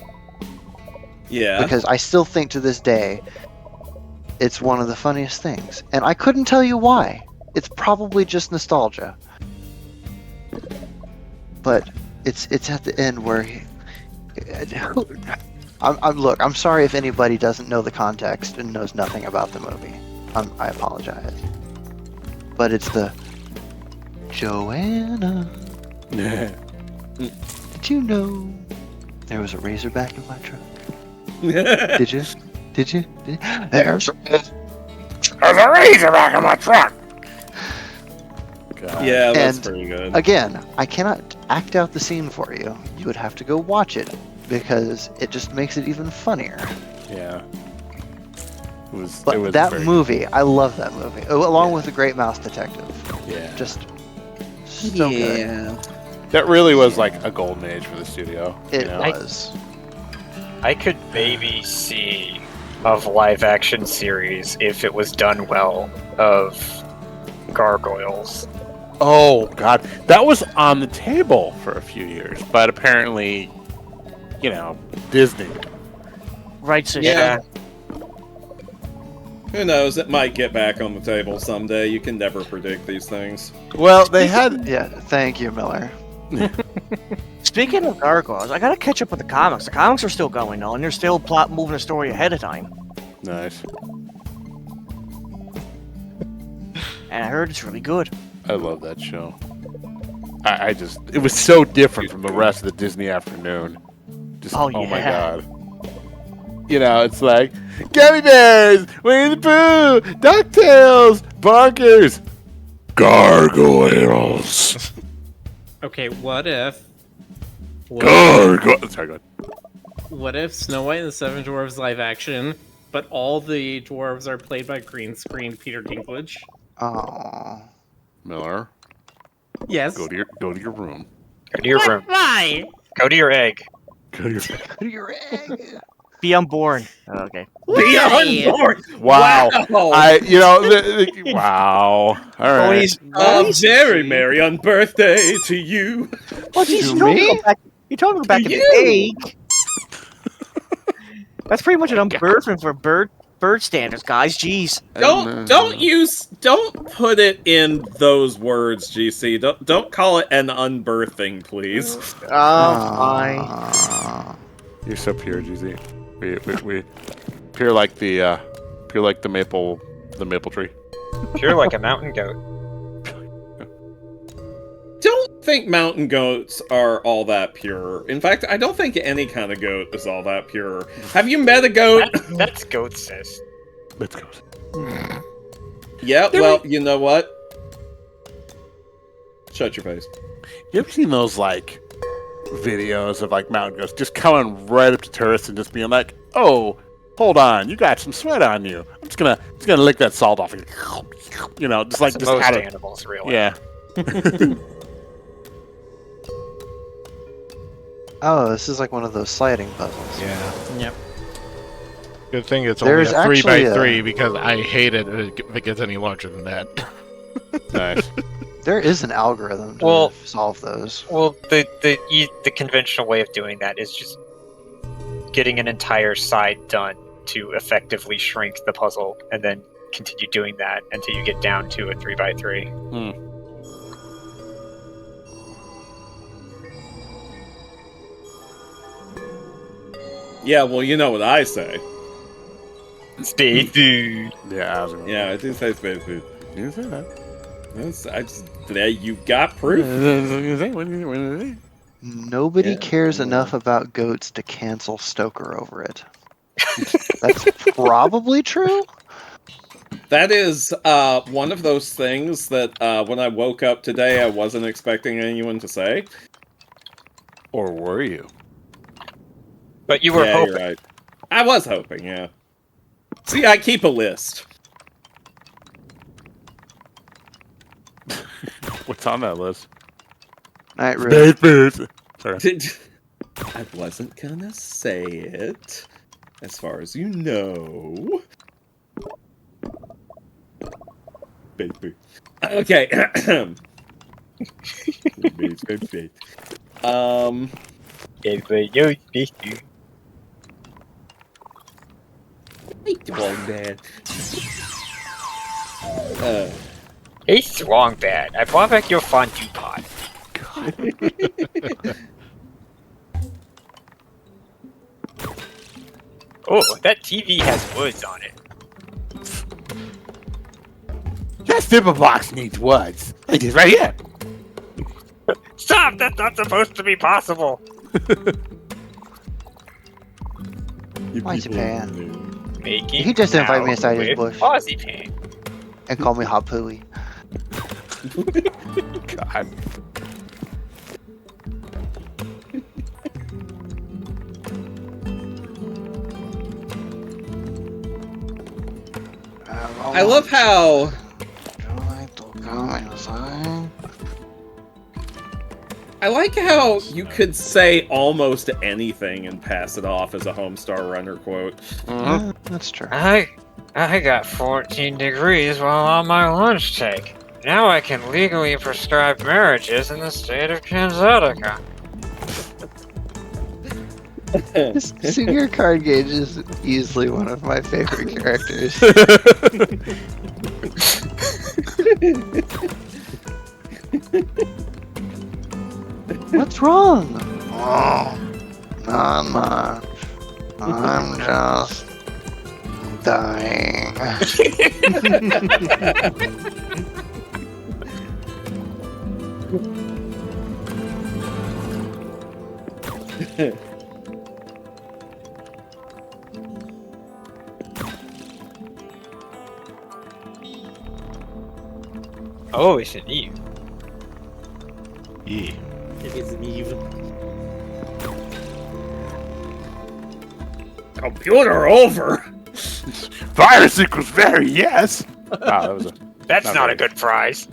Yeah. because I still think to this day it's one of the funniest things, and I couldn't tell you why. It's probably just nostalgia, but it's at the end where I'm sorry if anybody doesn't know the context and knows nothing about the movie. I apologize, but it's the Joanna. Did you know there was a Razorback in my truck? Did you? There's a Razorback in my truck. God. Yeah, that's And pretty good. Again, I cannot act out the scene for you. You would have to go watch it because it just makes it even funnier. Yeah. It But was that very movie, I love that movie, along with The Great Mouse Detective. good. Yeah. Just so good. That really was like a golden age for the studio. It you know? was. I could maybe see of live action series, if it was done well, of gargoyles. Oh God, that was on the table for a few years, but apparently, Disney. Right, sister. Yeah. Who knows? It might get back on the table someday. You can never predict these things. Well, they had. Yeah, thank you, Miller. Speaking of gargoyles, I gotta catch up with the comics. The comics are still going on. They're still moving the story ahead of time. Nice. And I heard it's really good. I love that show. It was so different from the rest of the Disney afternoon. Oh my God. It's like, Gummy Bears, Winnie the Pooh, DuckTales, Bonkers, Gargoyles. Okay, what if... Sorry, go ahead. What if Snow White and the Seven Dwarfs live action, but all the dwarves are played by green screen Peter Dinklage? Oh. Miller. Yes. Go to your room. Go to your room. Why? Go to your egg. Go to Your egg. Be unborn. Oh, okay. Be unborn. Wow. Wow. Wow. All right. Very merry on birthday to you. Oh, geez, To me? You told me to go back to the egg. That's pretty much an unbirthing for bird standards, guys. Jeez. Don't put it in those words, GC. Don't call it an unbirthing, please. Fine. You're so pure, GZ. We pure like the maple tree. Pure like a mountain goat. Don't think mountain goats are all that pure. In fact, I don't think any kind of goat is all that pure. Have you met a goat? That's goat sis. Let's go. Yeah, well, you know what? Shut your face. You ever seen those videos of mountain goats just coming right up to tourists and just being like, "Oh, hold on, you got some sweat on you. I'm just gonna lick that salt off." Just That's just most out of animals, really. yeah. Oh, this is like one of those sliding puzzles. Yeah. Yep. Good thing it's There's only a 3 by actually 3 because I hate it if it gets any larger than that. Nice. There is an algorithm to solve those. Well, the conventional way of doing that is just getting an entire side done to effectively shrink the puzzle, and then continue doing that until you get down to a 3 by 3. Yeah, well, you know what I say. Stay food. Yeah, I do say space food. You say that. You got proof. Nobody cares enough about goats to cancel Stoker over it. That's probably true. That is one of those things that when I woke up today, I wasn't expecting anyone to say. Or were you? But you were hoping. You're right. I was hoping, yeah. See, I keep a list. What's on that list? Night Roo. Sorry. I wasn't gonna say it, as far as you know. Baby. Okay. It's wrong bad. I brought back your fondue pot. God. Oh, that TV has words on it. That zipper box needs words. It is right here. Stop! That's not supposed to be possible. Marzipan. Making He just invited me out inside his with bush Marzipan. and called me hot pooey. God. I love how I like how you could say almost anything and pass it off as a Homestar Runner quote. Yeah, that's true. I got 14 degrees while on my lunch take. Now I can legally prescribe marriages in the state of Kamchatka. Senior Card Gauge is easily one of my favorite characters. What's wrong? Oh, not much. I'm just dying. Oh, it's an Eve. E. It is an Eve. Computer over! Virus equals very yes! Wow, that was a... That's Not not very a good prize.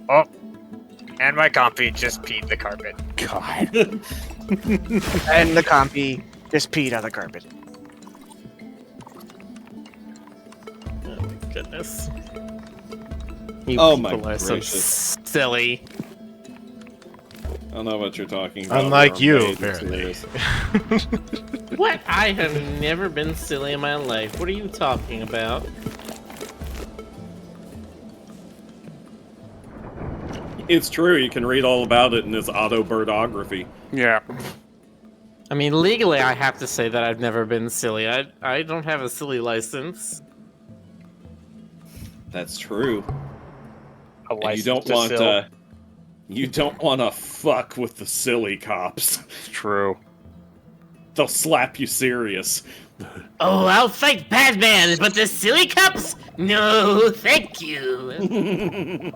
Oh, and my compy just peed the carpet. God. And the compy just peed on the carpet. Oh my goodness. You Oh my people are so gracious. silly. I don't know what you're talking about. Unlike We're you, amazing apparently. serious. What? I have never been silly in my life. What are you talking about? It's true, you can read all about it in his autobiography. Yeah. I mean, legally, I have to say that I've never been silly. I don't have a silly license. That's true. A And you license don't to want sill. you don't want to fuck with the silly cops. It's true. They'll slap you serious. Oh, I'll fight Batman, but the silly cups? No, thank you.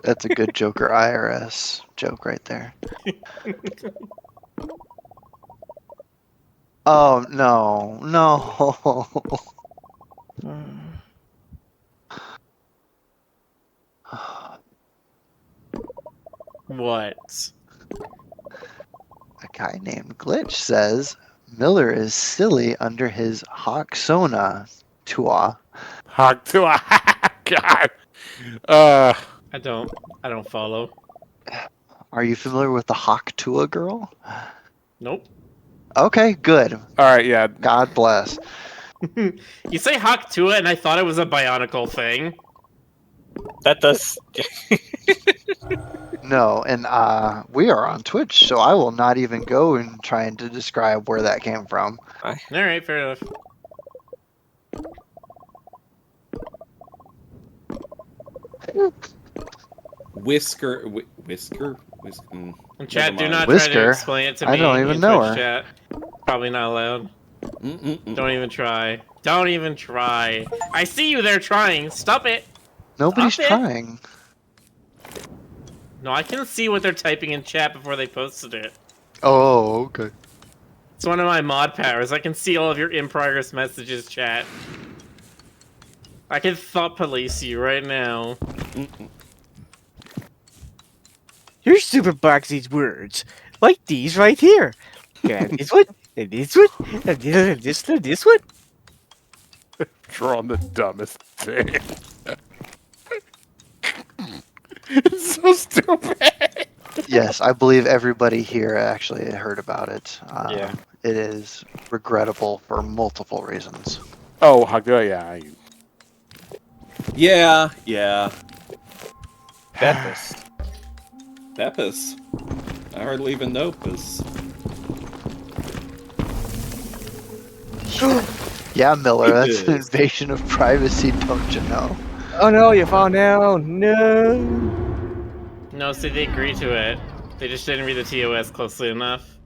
That's a good Joker IRS joke right there. Oh, no. No. What? A guy named Glitch says Miller is silly under his Hoxona Tua. Hog to a God. I don't follow. Are you familiar with the Hawk Tua girl? Nope. Okay, good. All right, yeah. God bless. You say Hawk Tua, and I thought it was a Bionicle thing. That does. No, and we are on Twitch, so I will not even go and trying to describe where that came from. All right, fair enough. Whisker. And chat, do not try to Whisker? explain it to me. I don't even in know Twitch her. Chat. Probably not allowed. Don't even try. Don't even try. I see you there trying. Stop it. Nobody's Stop it. trying. No, I can see what they're typing in chat before they posted it. Oh, okay. It's one of my mod powers. I can see all of your in-progress messages, chat. I can thought police you right now. You're super boxy words. Like these right here. Yeah, this one, and this one, and this one. Drawing the dumbest thing. It's so stupid. Yes, I believe everybody here actually heard about it. Yeah. It is regrettable for multiple reasons. Oh, how good, yeah. Yeah. Bepis. Bepis. I hardly even know Pis. Yeah, Miller, that's an Yes. invasion of privacy, don't you know? Oh no, you found out. No. No, see, they agreed to it. They just didn't read the TOS closely enough.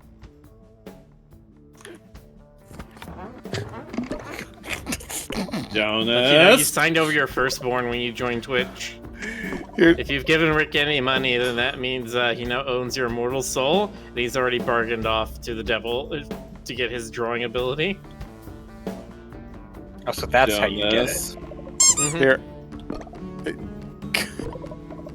Jonas. But you know, you signed over your firstborn when you joined Twitch. If you've given Rick any money, then that means he now owns your immortal soul, and he's already bargained off to the devil to get his drawing ability. Oh, so that's how you get it. Jonas, Mhm. Here.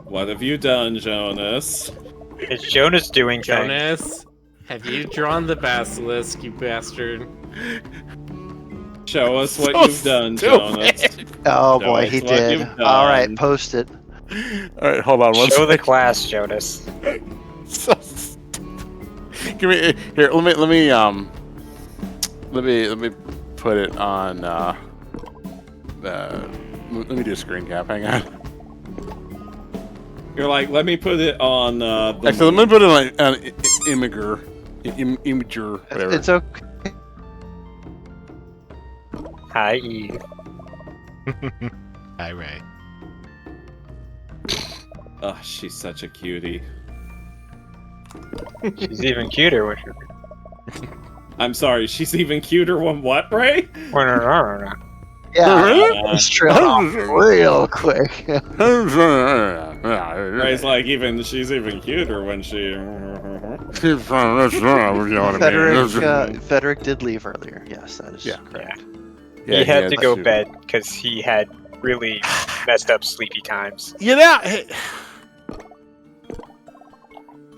what have you done, Jonas? Is Jonas doing things? Jonas, have you drawn the basilisk, you bastard? Show us what So you've done, stupid. Jonas. Oh Show boy, us he what did. you've All right, done. post it. All right, hold on one Show the second. class, Jonas. So give me here. Let me put it on. Let me do a screen cap. Hang on. You're like, let me put it on the Actually, let me put it on Imager, whatever. It's okay. Hi, Eve. Hi, Ray. Oh, she's such a cutie. She's even cuter when she... I'm sorry, she's even cuter when what, Ray? Yeah, it's trailed off real quick. Ray's like, she's even cuter when she... Frederick did leave earlier. Yes, that is correct. He had to go bed because he had really messed up sleepy times. You know,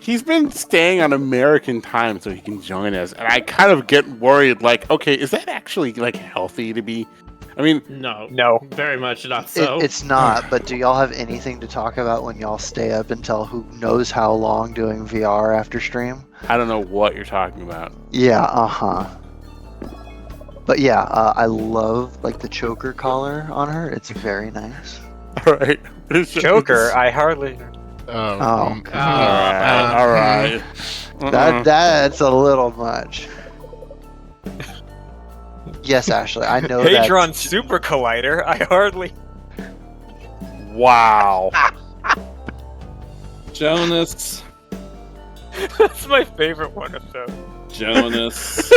he's been staying on American time so he can join us, and I kind of get worried. Like, okay, is that actually like healthy to be? I mean, no, very much not so. It's not. But do y'all have anything to talk about when y'all stay up until who knows how long doing VR after stream? I don't know what you're talking about. Yeah. But yeah, I love like the choker collar on her. It's very nice. All right, Choker, I hardly. Oh, all right. That's a little much. Yes, Ashley, I know that. Hadron Super Collider, I hardly. Wow. Jonas. That's my favorite one of those. Jonas.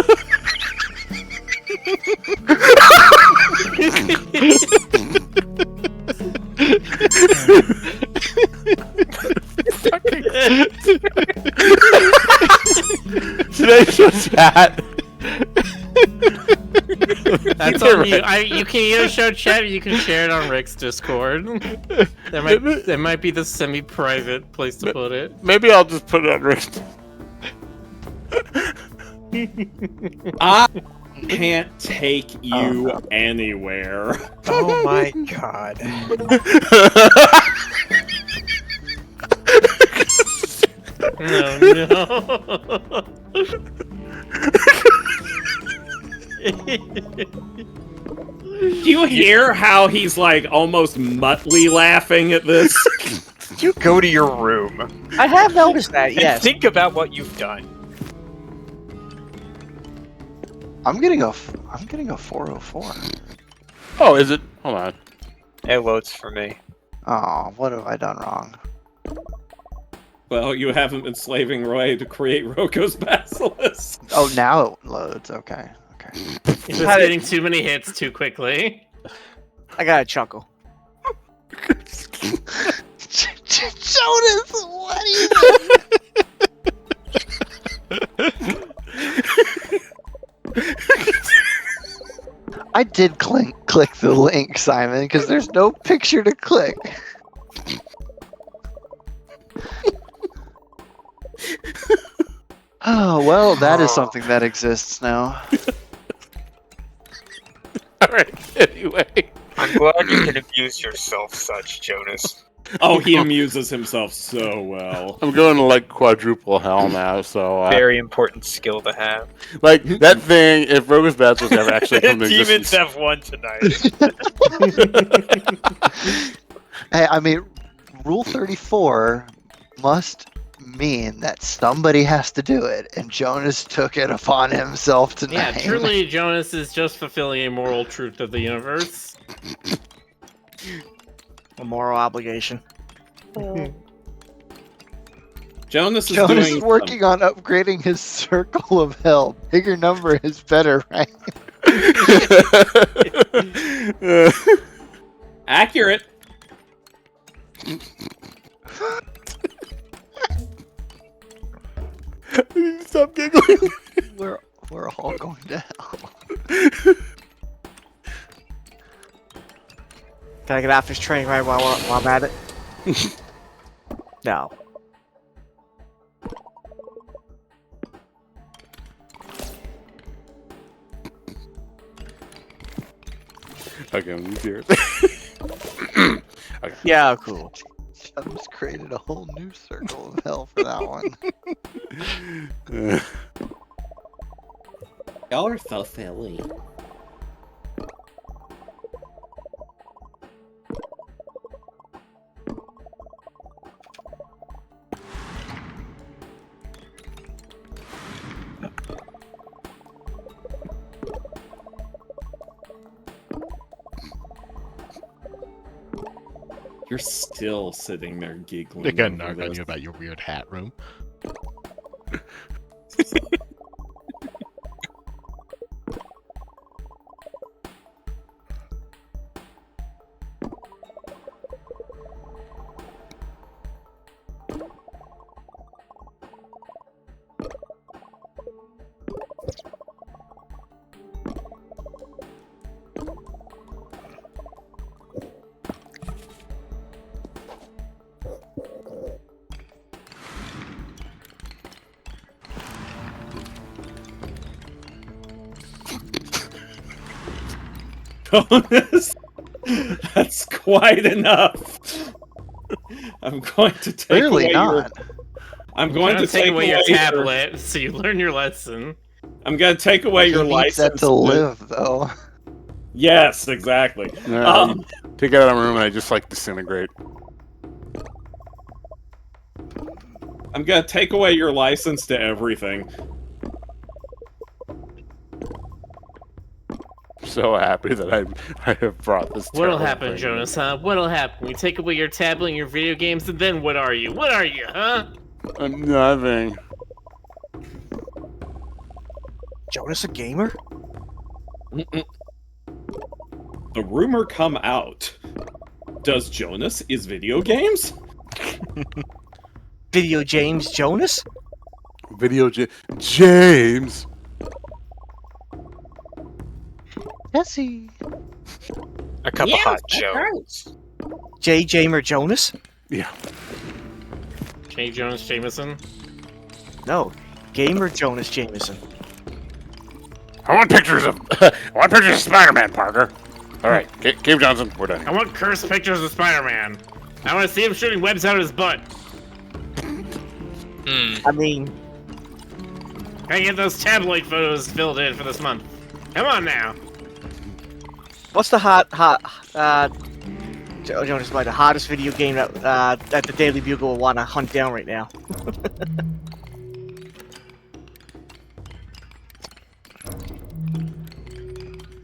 Should I show chat? That's on you. You can either show chat or you can share it on Rick's Discord. That might be the semi-private place to put it. Maybe I'll just put it on Rick's. I can't take you anywhere. Oh my god. No. Do you hear how he's like almost muttly laughing at this? You go to your room. I have noticed that, And yes. think about what you've done. I'm getting a 404. Oh, is it? Hold on. It loads for me. Oh, what have I done wrong? Well, you haven't been slaving Roy to create Roko's Basilisk. Oh, now it loads. Okay. He was getting too many hits too quickly. I got a chuckle. Jonas, what are you I did click the link, Simon, because there's no picture to click. Oh, well, that is something that exists now. Alright, anyway. I'm glad you can abuse yourself such, Jonas. Oh, he amuses himself so well. I'm going to like quadruple hell now, so Very important skill to have. like that thing. If Rogue's Basilisk ever actually come to Demons existence, have won tonight. Hey, I mean, Rule 34 must mean that somebody has to do it, and Jonas took it upon himself tonight. Yeah, truly, Jonas is just fulfilling a moral truth of the universe. A moral obligation. Jonas is Jonas doing is working on upgrading his circle of hell. Bigger number is better, right? accurate. Stop giggling. We're all going to hell. Can I get off this train right while I'm at it? No. Okay, let me hear it. Okay. Yeah, cool. I just created a whole new circle of hell for that one. Y'all are so silly. You're still sitting there giggling. They're gonna over knock on this. you about your weird hat room. Bonus. That's quite enough. I'm going to take Clearly away not. I'm going to take away your your tablet so you learn your lesson. I'm going to take away your He needs license that to live, though. Yes, exactly. Take it out of my room and I just like disintegrate. I'm going to take away your license to everything. So happy that I have brought this. What'll terrible happen, thing. Jonas, huh? What'll happen? We take away your tablet and your video games, and then what are you? What are you, huh? Nothing. Jonas a gamer? Mm-mm. The rumor come out. Does Jonas is video games? Video James Jonas? James. Jesse. A cup of hot Joe. J. Jamer Jonas? Yeah. J. Jonas Jameson? No. Gamer Jonas Jameson. I want pictures of Spider-Man, Parker. All right, Cave Johnson, we're done. I want cursed pictures of Spider-Man. I want to see him shooting webs out of his butt. I mean, I get those tabloid photos filled in for this month. Come on now. what's the Jonas, the hottest video game that the Daily Bugle will want to hunt down right now?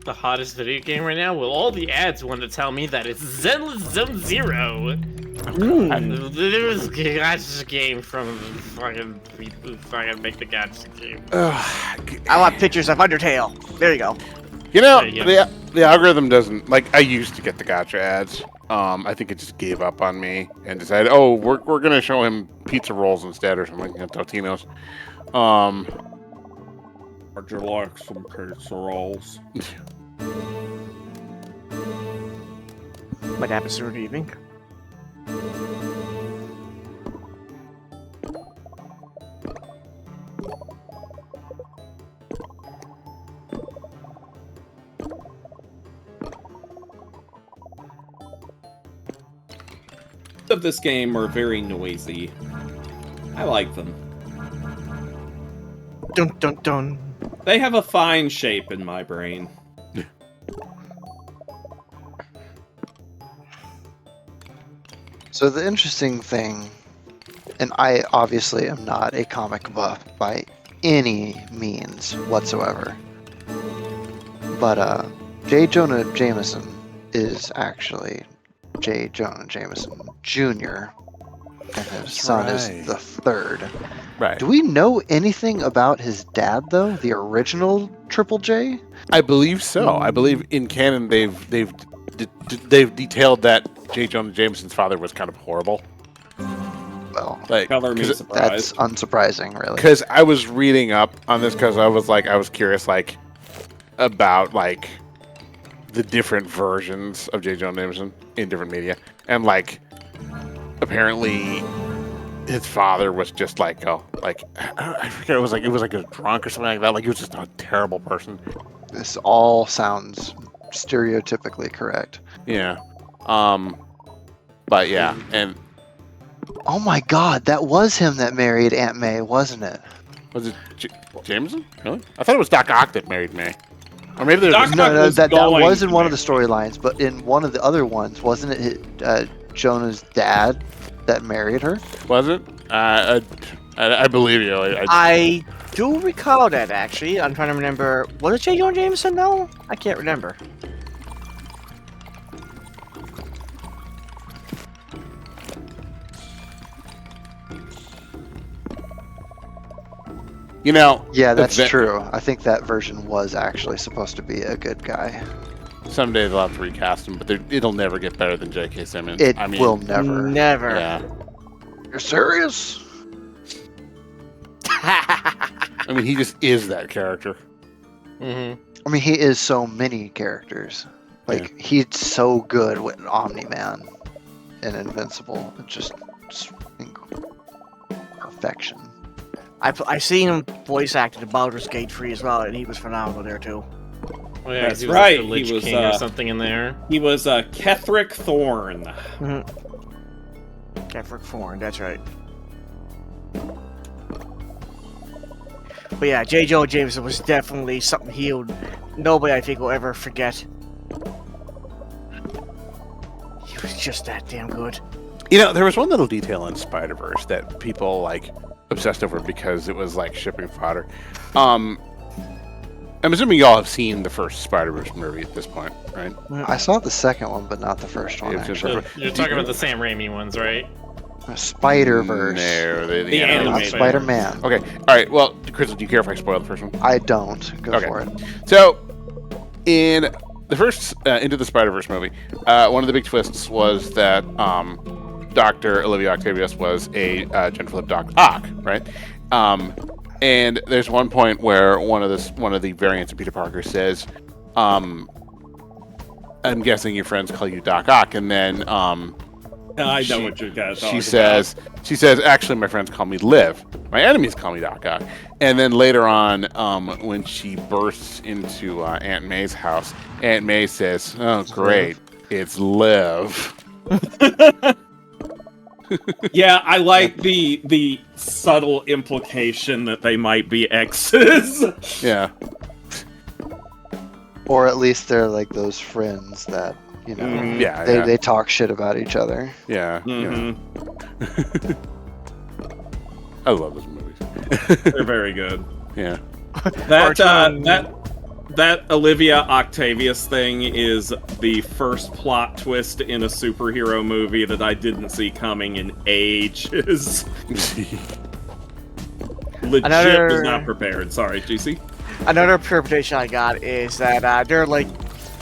The hottest video game right now? Well, all the ads want to tell me that it's Zenless Zone Zero. There was a gacha game from fucking make the gacha game. I want pictures of Undertale. There you go. You know, There you go. the algorithm doesn't like. I used to get the gotcha ads. I think it just gave up on me and decided, oh, we're gonna show him pizza rolls instead or something, Totino's. Would you like some pizza rolls? What happens through the evening? Of this game are very noisy. I like them. Dun dun dun. They have a fine shape in my brain. So the interesting thing, and I obviously am not a comic buff by any means whatsoever, but J. Jonah Jameson is actually J. Jonah Jameson Jr., and his son is the third. Right. Do we know anything about his dad, though? The original Triple J? I believe so. I believe in canon they've detailed that J. Jonah Jameson's father was kind of horrible. Well, Like, Color me that's surprised. unsurprising, really. because I was reading up on this because I was curious, about the different versions of J. Jonah Jameson in different media, and like apparently his father was just like I forget, it was like a drunk or something like that. Like he was just a terrible person. This all sounds stereotypically correct. Yeah. But yeah, and Oh my God, that was him that married Aunt May, wasn't it? was it Jameson? Really? I thought it was Doc Ock that married May. Or maybe there was No, was that going was in to one of the marry. storylines, but in one of the other ones, wasn't it Jonah's dad that married her? Was it? I believe you. I do recall that, actually. I'm trying to remember. Was it J. Jonah Jameson, though? I can't remember. You know. Yeah, that's that- true. I think that version was actually supposed to be a good guy. Someday they'll have to recast him, but it'll never get better than J.K. Simmons. It I mean, will never. Never. Yeah. You're serious? I mean, he just is that character. Mm-hmm. I mean, he is so many characters. Like, he's so good with Omni-Man and Invincible. It's just perfection. I seen him voice acted in Baldur's Gate 3 as well, and he was phenomenal there, too. Oh, yeah, 'cause That's he was right, Like the Lich he was, King or something in there. He was Ketherick Thorn. Ketherick Thorn, that's right. But yeah, J. Jonah Jameson was definitely something nobody I think will ever forget. He was just that damn good. You know, there was one little detail in Spider-Verse that people like obsessed over because it was like shipping fodder. I'm assuming y'all have seen the first Spider-Verse movie at this point, right? I saw the second one, but not the first one, Yeah, it's actually. You're talking about the Sam Raimi ones, right? Spider-Verse. No, the The animated. Not animated. Spider-Man. Okay, all right. Well, Crystal, do you care if I spoil the first one? I don't. Go Okay. for it. So, in the first Into the Spider-Verse movie, one of the big twists was that Dr. Olivia Octavius was a Jennifer Lip Doc Ock, right? And there's one point where one of the variants of Peter Parker says, "I'm guessing your friends call you Doc Ock," and then I know what you guys she says, "Actually, my friends call me Liv. My enemies call me Doc Ock." And then later on, when she bursts into Aunt May's house, Aunt May says, "Oh, great, it's Liv." Yeah, I like the subtle implication that they might be exes. Yeah. Or at least they're like those friends that, you know, Mhm. Yeah, they, yeah. they talk shit about each other. Yeah. Mhm. Yeah. I love those movies. They're very good. Yeah. That Olivia Octavius thing is the first plot twist in a superhero movie that I didn't see coming in ages. Legit was not prepared. Sorry, GC. Another interpretation I got is that they're like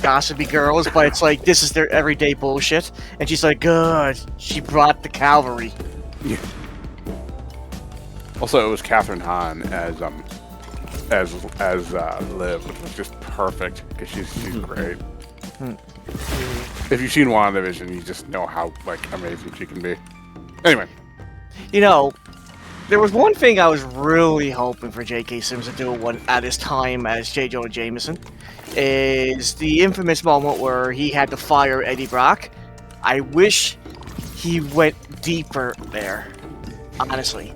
gossipy girls, but it's like this is their everyday bullshit. And she's like, good, she brought the cavalry. Also, it was Catherine Hahn as Liv, which was just perfect because she's great. If you've seen WandaVision, you just know how like amazing she can be. Anyway, You know, there was one thing I was really hoping for J.K. Simmons to do at his time as J. Jonah Jameson, is the infamous moment where he had to fire Eddie Brock. I wish he went deeper there, honestly.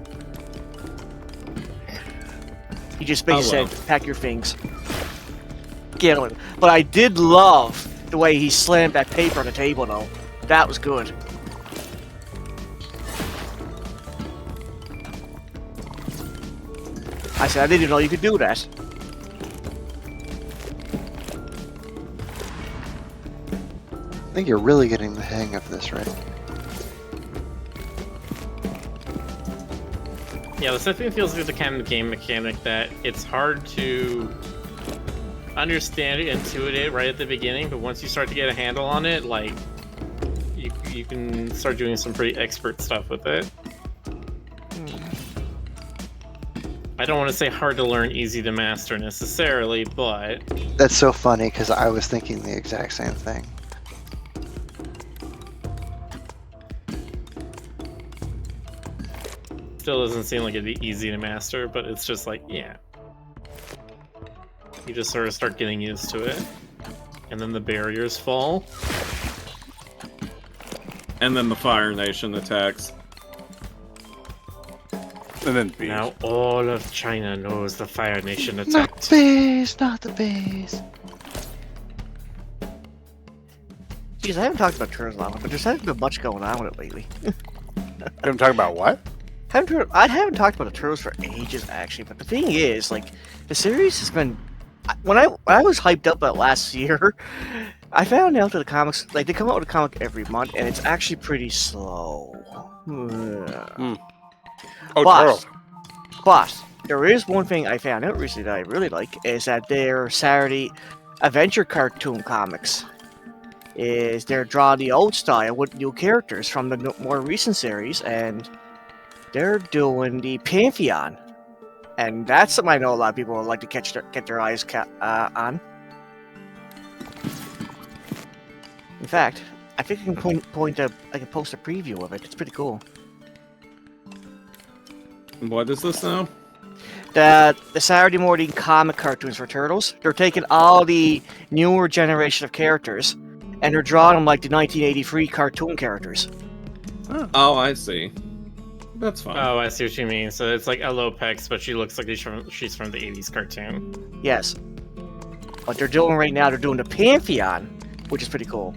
He just basically said, pack your things. Get on. But I did love the way he slammed that paper on the table, though. That was good. I said, I didn't know you could do that. I think you're really getting the hang of this, right? Yeah, this definitely feels like the kind of game mechanic that it's hard to understand it, intuit it right at the beginning, but once you start to get a handle on it, like you can start doing some pretty expert stuff with it. I don't want to say hard to learn, easy to master necessarily, but That's so funny because I was thinking the exact same thing. still doesn't seem like it'd be easy to master, but it's just like, yeah. You just sort of start getting used to it. And then the barriers fall. And then the Fire Nation attacks. And then bees. Now all of China knows the Fire Nation Not attacked. the bees, not the bees. Jeez, I haven't talked about Turtles a lot, but there's hasn't been much going on with it lately. I'm talking about what? I haven't talked about the Turtles for ages, actually. But the thing is, like, the series has been. When I was hyped up about last year, I found out that the comics, like, they come out with a comic every month, and it's actually pretty slow. Oh, But- Turtles. But there is one thing I found out recently that I really like is that their Saturday adventure cartoon comics is they're drawn the old style with new characters from the more recent series, and they're doing the Pantheon, and that's something I know a lot of people would like to get their eyes on. In fact, I think I can I can post a preview of it. It's pretty cool. What is this now? The Saturday morning comic cartoons for Turtles. They're taking all the newer generation of characters, and they're drawing them like the 1983 cartoon characters. Oh, I see. That's fine. Oh, I see what you mean. So it's like Alopex, but she looks like she's from the 80s cartoon. Yes. What they're doing right now, they're doing the Pantheon, which is pretty cool.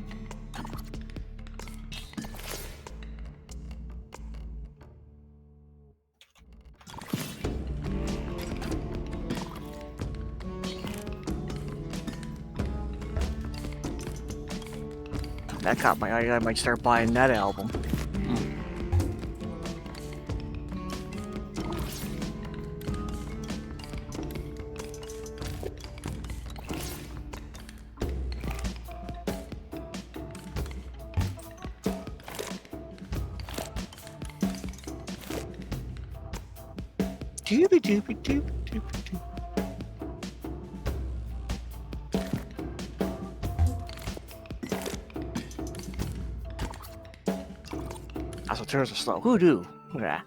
That caught my eye. I might start buying that album. Doobie doobie doobie doobie doobie. That's what turtles are slow. Who do? Yeah.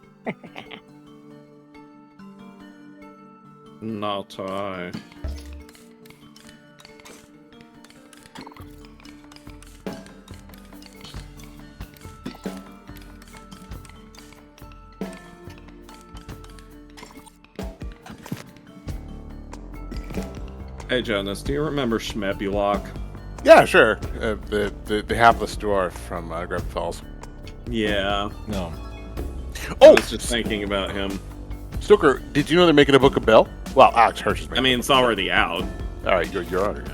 Not I. Hey Jonas, do you remember Schmebulok? Yeah, sure. The hapless dwarf from Griffin Falls. Yeah. No. I Oh, was just thinking about him. Stoker, did you know they're making a book of Bill? Well, Alex Hirsch is making. I mean, it's already out. All right, you're on it.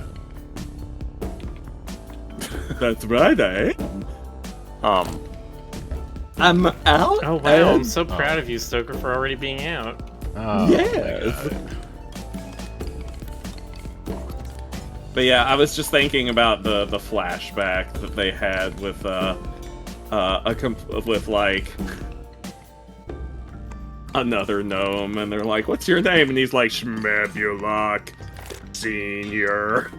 That's right, eh? I'm out. Oh wow, I'm so proud of you, Stoker, for already being out. Oh, Yes. But yeah, I was just thinking about the flashback that they had with with like another gnome, and they're like, "What's your name?" And he's like, "Schmebulok Senior."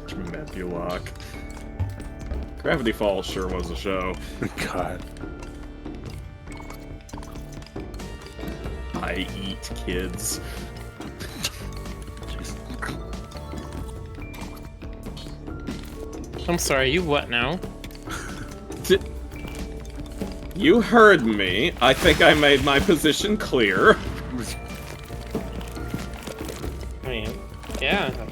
Schmebulok. Gravity Falls sure was a show. God. I eat kids. I'm sorry, you what now? You heard me. I think I made my position clear. I mean, yeah, I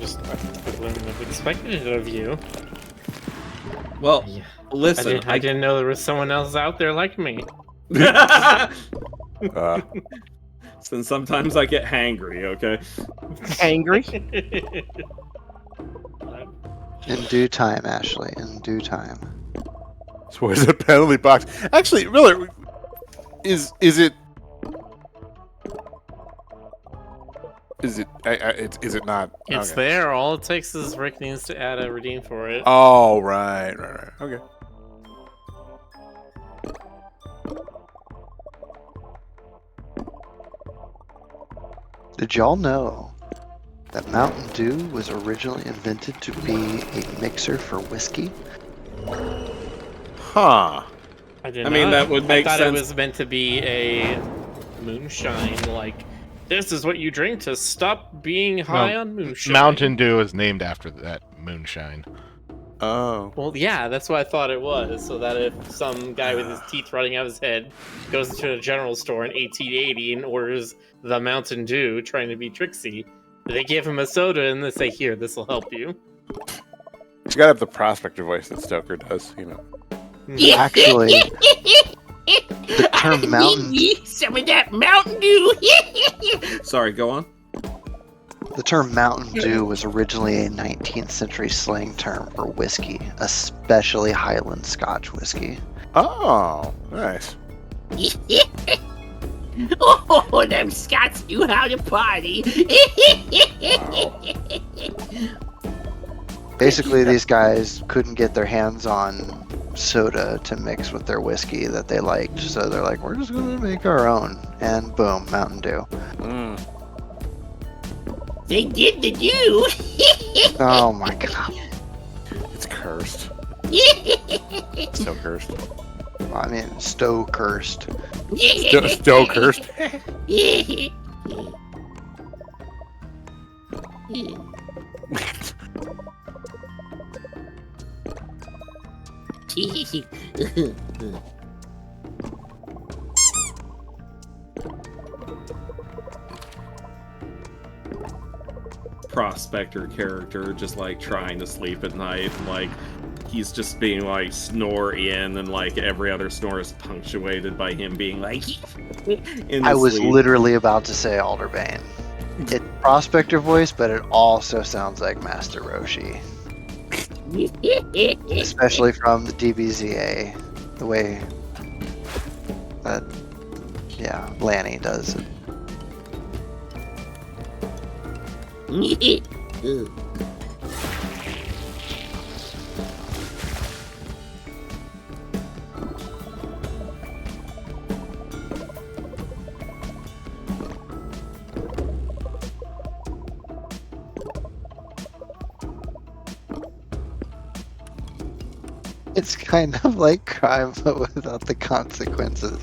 wouldn't have expected it of you. Well, Yeah. listen, I didn't know there was someone else out there like me. Since sometimes I get hangry, okay? Angry? In due time, Ashley. In due time. So where's the penalty box? Actually, really, is it? Is it? Is it not? It's Okay. there. All it takes is Rick needs to add a redeem for it. Oh, right. Okay. Did y'all know that Mountain Dew was originally invented to be a mixer for whiskey? Huh. I did I mean, not. that would make I thought sense. it was meant to be a moonshine, like, this is what you drink to stop being high on moonshine. Mountain Dew is named after that moonshine. Oh. Well, yeah, that's what I thought it was, so that if some guy with his teeth running out of his head goes into a general store in 1880 and orders the Mountain Dew, trying to be tricksy, they give him a soda and they say, here, this will help you. You gotta have the prospector voice that Stoker does, you know. Actually, the term Mountain Some of that Mountain Dew. Sorry, go on. The term Mountain Dew was originally a 19th century slang term for whiskey, especially Highland Scotch whiskey. Oh, nice. Oh, them Scots knew how to party. Basically, these guys couldn't get their hands on soda to mix with their whiskey that they liked, so they're like, we're just gonna make our own, and boom, Mountain Dew. They did the do. Oh my god. It's cursed. So cursed. I mean, Stowe cursed. Still cursed. Prospector character just like trying to sleep at night, and like he's just being like snore in, and like every other snore is punctuated by him being like in I his was sleep. literally about to say Alderbane. It's Prospector voice, but it also sounds like Master Roshi. Especially from the DBZA. The way that, yeah, Lanny does it. It's kind of like crime, but without the consequences.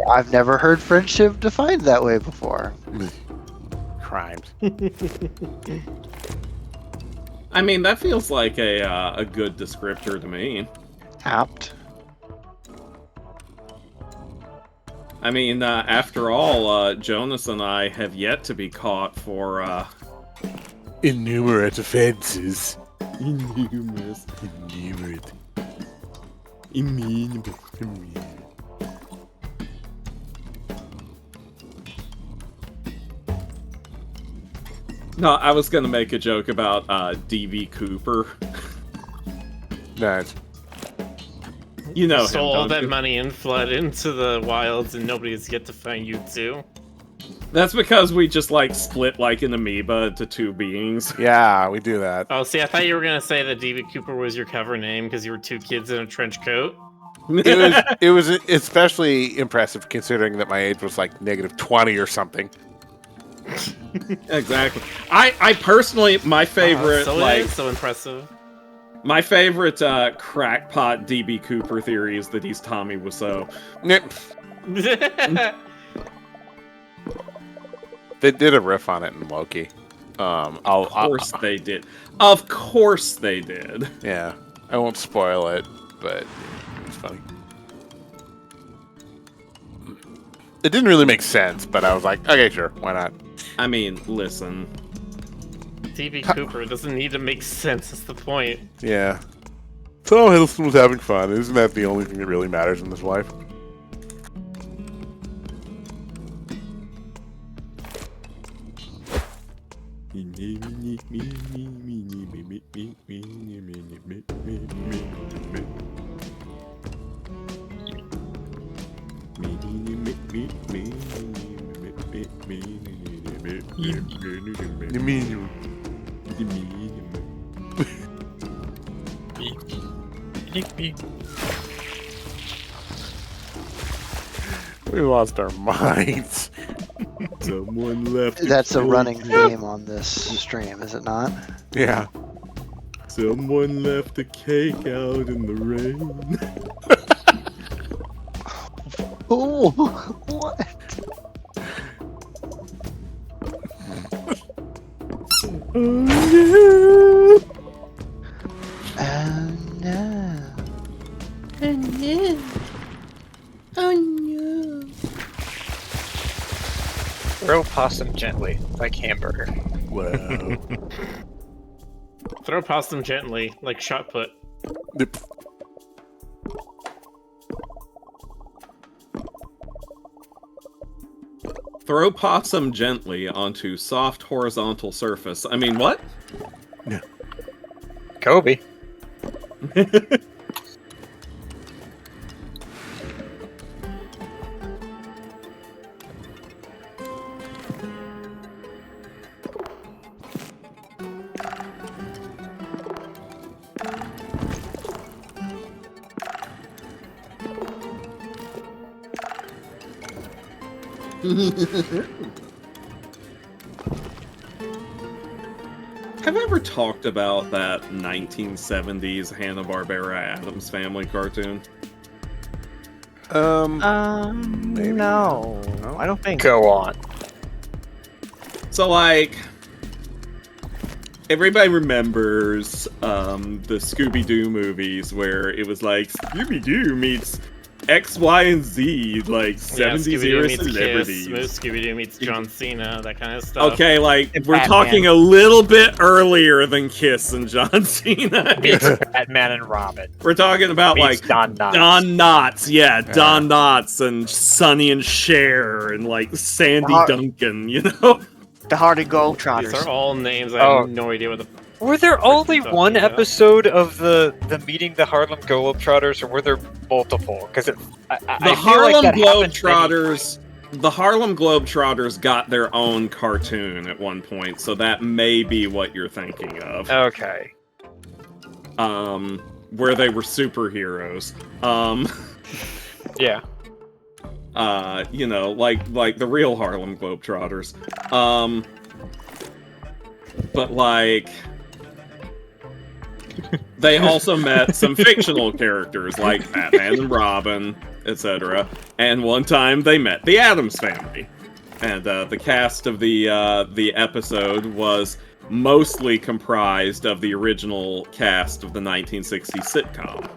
I've never heard friendship defined that way before. Crimes. I mean, that feels like a good descriptor to me. Apt. I mean, after all, Jonas and I have yet to be caught for Innumerate offenses. Innumerous. Innumerate. No, I was gonna make a joke about D.V. Cooper. Nice. You know Stole him, all don't that you? money and fled into the wilds, and nobody's yet to find you too. That's because we just like split like an amoeba into two beings. Yeah, we do that. Oh, see, I thought you were gonna say that David Cooper was your cover name because you were two kids in a trench coat. It was especially impressive considering that my age was like -20 or something. Exactly. I personally, my favorite, so like, it is so impressive. my favorite crackpot DB Cooper theory is that he's Tommy Wiseau. They did a riff on it in Loki. Of course they did. Of course they did. Yeah, I won't spoil it, but it's funny. It didn't really make sense, but I was like, okay, sure, why not? I mean, listen. DB Cooper doesn't need to make sense. That's the point. Yeah. Tom Hiddleston was having fun. Isn't that the only thing that really matters in this life? We lost our minds. Someone left. That's a running theme on this stream, is it not? Yeah. Someone left a cake out in the rain. Oh, what? Oh no! Oh no. Oh no. Oh no. Throw possum gently, like hamburger. Wow. Throw possum gently, like shot put. Throw possum gently onto soft horizontal surface. I mean, what? Kobe. Have I ever talked about that 1970s Hanna-Barbera Addams Family cartoon? Maybe no, I don't think. Go on. So, like, everybody remembers the Scooby-Doo movies where it was like Scooby-Doo meets X, Y, and Z, like 70s era celebrities. Scooby-Doo meets John Cena, that kind of stuff. Okay, like, And we're Batman. talking a little bit earlier than Kiss and John Cena. Meets Batman and Robin. We're talking about, Meets like, Don Knotts. Don Knotts, yeah, Don Knotts and Sonny and Cher and, like, Sandy Duncan, you know? The Hardy These Globetrotters. are all names I Oh. have no idea what the. Were there only Talking one about. episode of the meeting the Harlem Globetrotters, or were there multiple? Because I The feel like that happened Globetrotters, the Harlem Globetrotters got their own cartoon at one point, so that may be what you're thinking of. Okay. Where they were superheroes. Yeah. You know, like the real Harlem Globetrotters. But like, they also met some fictional characters like Batman and Robin, etc. And one time they met the Addams Family, and the cast of the episode was mostly comprised of the original cast of the 1960s sitcom.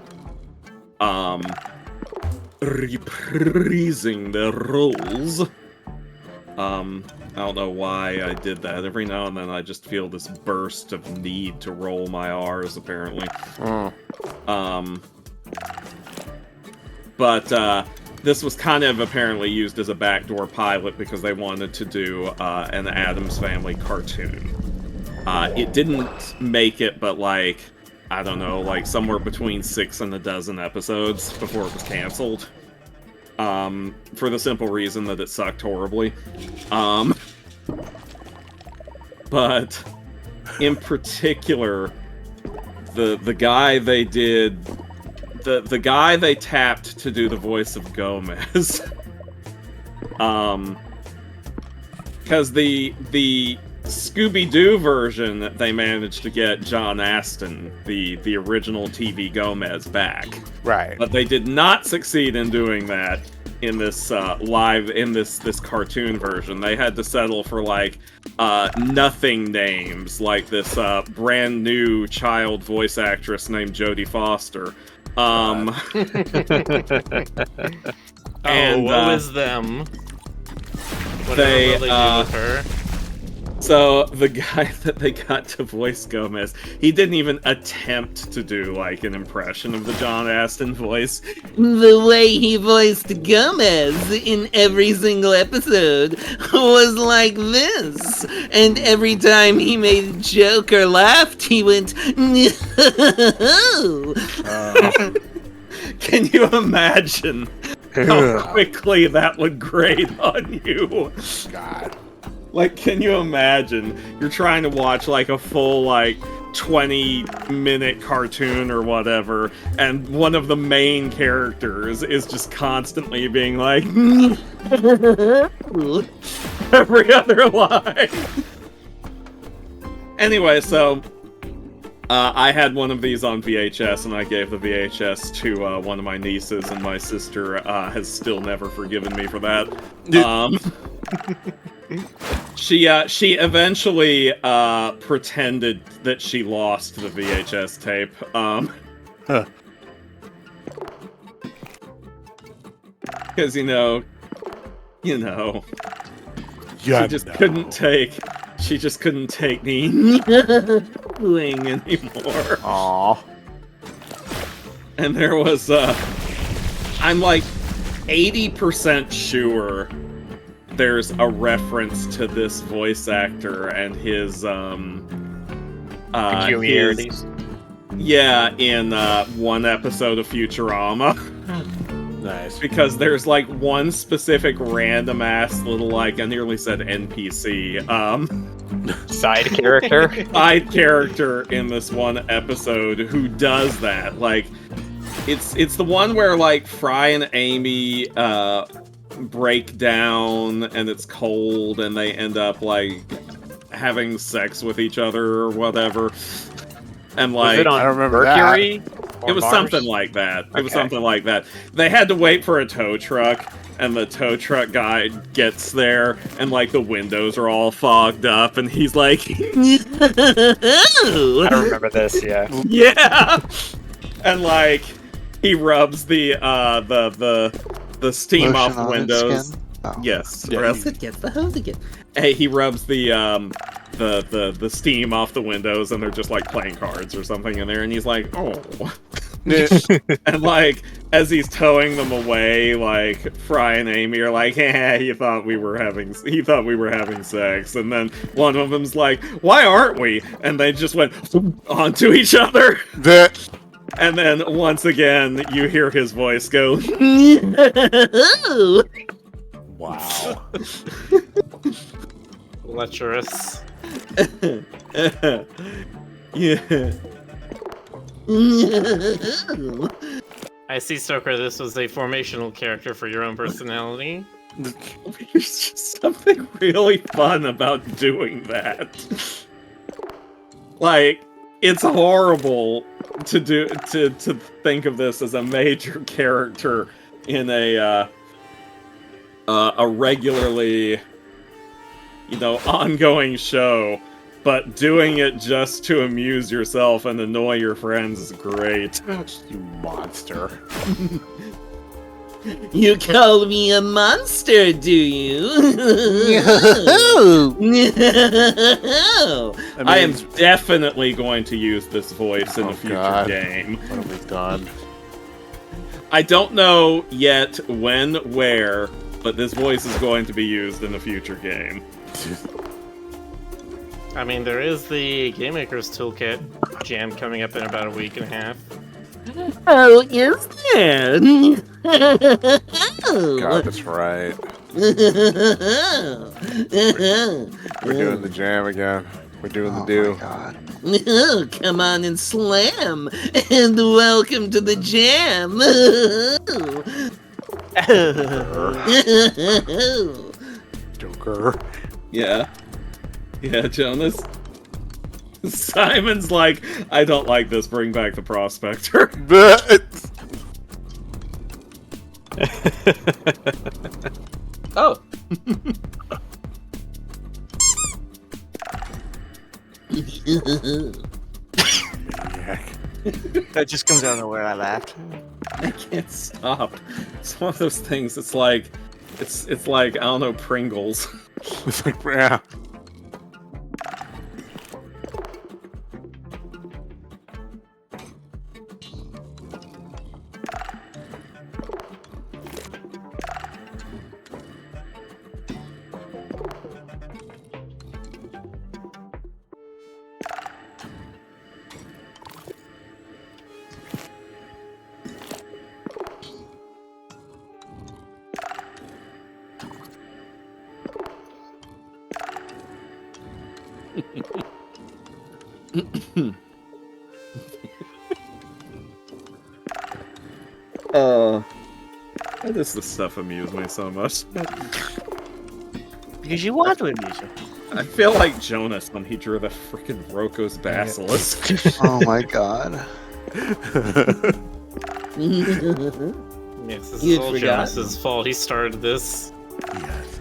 Reprising their roles. I don't know why I did that. Every now and then I just feel this burst of need to roll my R's, apparently. But this was kind of apparently used as a backdoor pilot because they wanted to do an Addams Family cartoon. It didn't make it, but like, I don't know, like somewhere between 6 and a dozen episodes before it was canceled. For the simple reason that it sucked horribly. But in particular, the guy they did, the guy they tapped to do the voice of Gomez, because the Scooby-Doo version that they managed to get John Astin, the original TV Gomez, back. Right. But they did not succeed in doing that in this this cartoon version. They had to settle for like nothing names, like this brand new child voice actress named Jodie Foster. And what was them? Whatever They will they do with her? So the guy that they got to voice Gomez, he didn't even attempt to do like an impression of the John Astin voice. The way he voiced Gomez in every single episode was like this. And every time he made a joke or laughed, he went, no. Can you imagine how quickly that would grate on you? God. Like, can you imagine? You're trying to watch like a full 20-minute cartoon or whatever, and one of the main characters is just constantly being like every other line. Anyway, so I had one of these on VHS, and I gave the VHS to one of my nieces, and my sister has still never forgiven me for that. She eventually pretended that she lost the VHS tape. Because she just couldn't take the wing anymore. Aww. And there was I'm like 80% sure there's a reference to this voice actor and his peculiarities. In one episode of Futurama. Nice. Because there's one specific random ass little I nearly said NPC Side character. Side character in this one episode who does that. It's the one where Fry and Amy break down and it's cold and they end up having sex with each other or whatever. And Was it on I don't remember Mercury? It was Mars? something like that. It was Okay. something like that. They had to wait for a tow truck, and the tow truck guy gets there, and the windows are all fogged up, and he's like, I don't remember this. Yeah. yeah, and he rubs the steam Lotion off the on its windows. skin? Oh. Yes, Yeah, rubs- Gets the hose again. hey, he rubs the steam off the windows, and they're just playing cards or something in there, and he's like, oh. And as he's towing them away, Fry and Amy are like, he thought we were having sex, and then one of them's like, why aren't we? And they just went onto each other. And then once again, you hear his voice go, Wow. Lecherous. yeah. I see, Stoker, this was a formational character for your own personality. There's just something really fun about doing that. It's horrible to think of this as a major character in a regularly, ongoing show, but doing it just to amuse yourself and annoy your friends is great. You monster. You call me a monster, do you? I am definitely going to use this voice in a future God. game. What have we done? I don't know yet when, where, but this voice is going to be used in a future game. I mean, there is the Game Maker's Toolkit jam coming up in about a week and a half. Oh, is there? God, that's right. We're doing the jam again. We're doing the do. My God. Come on and slam, and welcome to the jam. Joker. Yeah. Yeah, Jonas. Simon's like, I don't like this, bring back the Prospector. Oh. That just comes out of nowhere. I laughed. I can't stop. It's one of those things, it's like, I don't know, Pringles. It's like, yeah. Why does this stuff amuse me so much? Because you want to amuse him. I feel like Jonas when he drew the freaking Roko's basilisk. Oh my god. Yes, this You'd is all forgot? Jonas's fault. He started this. Yes.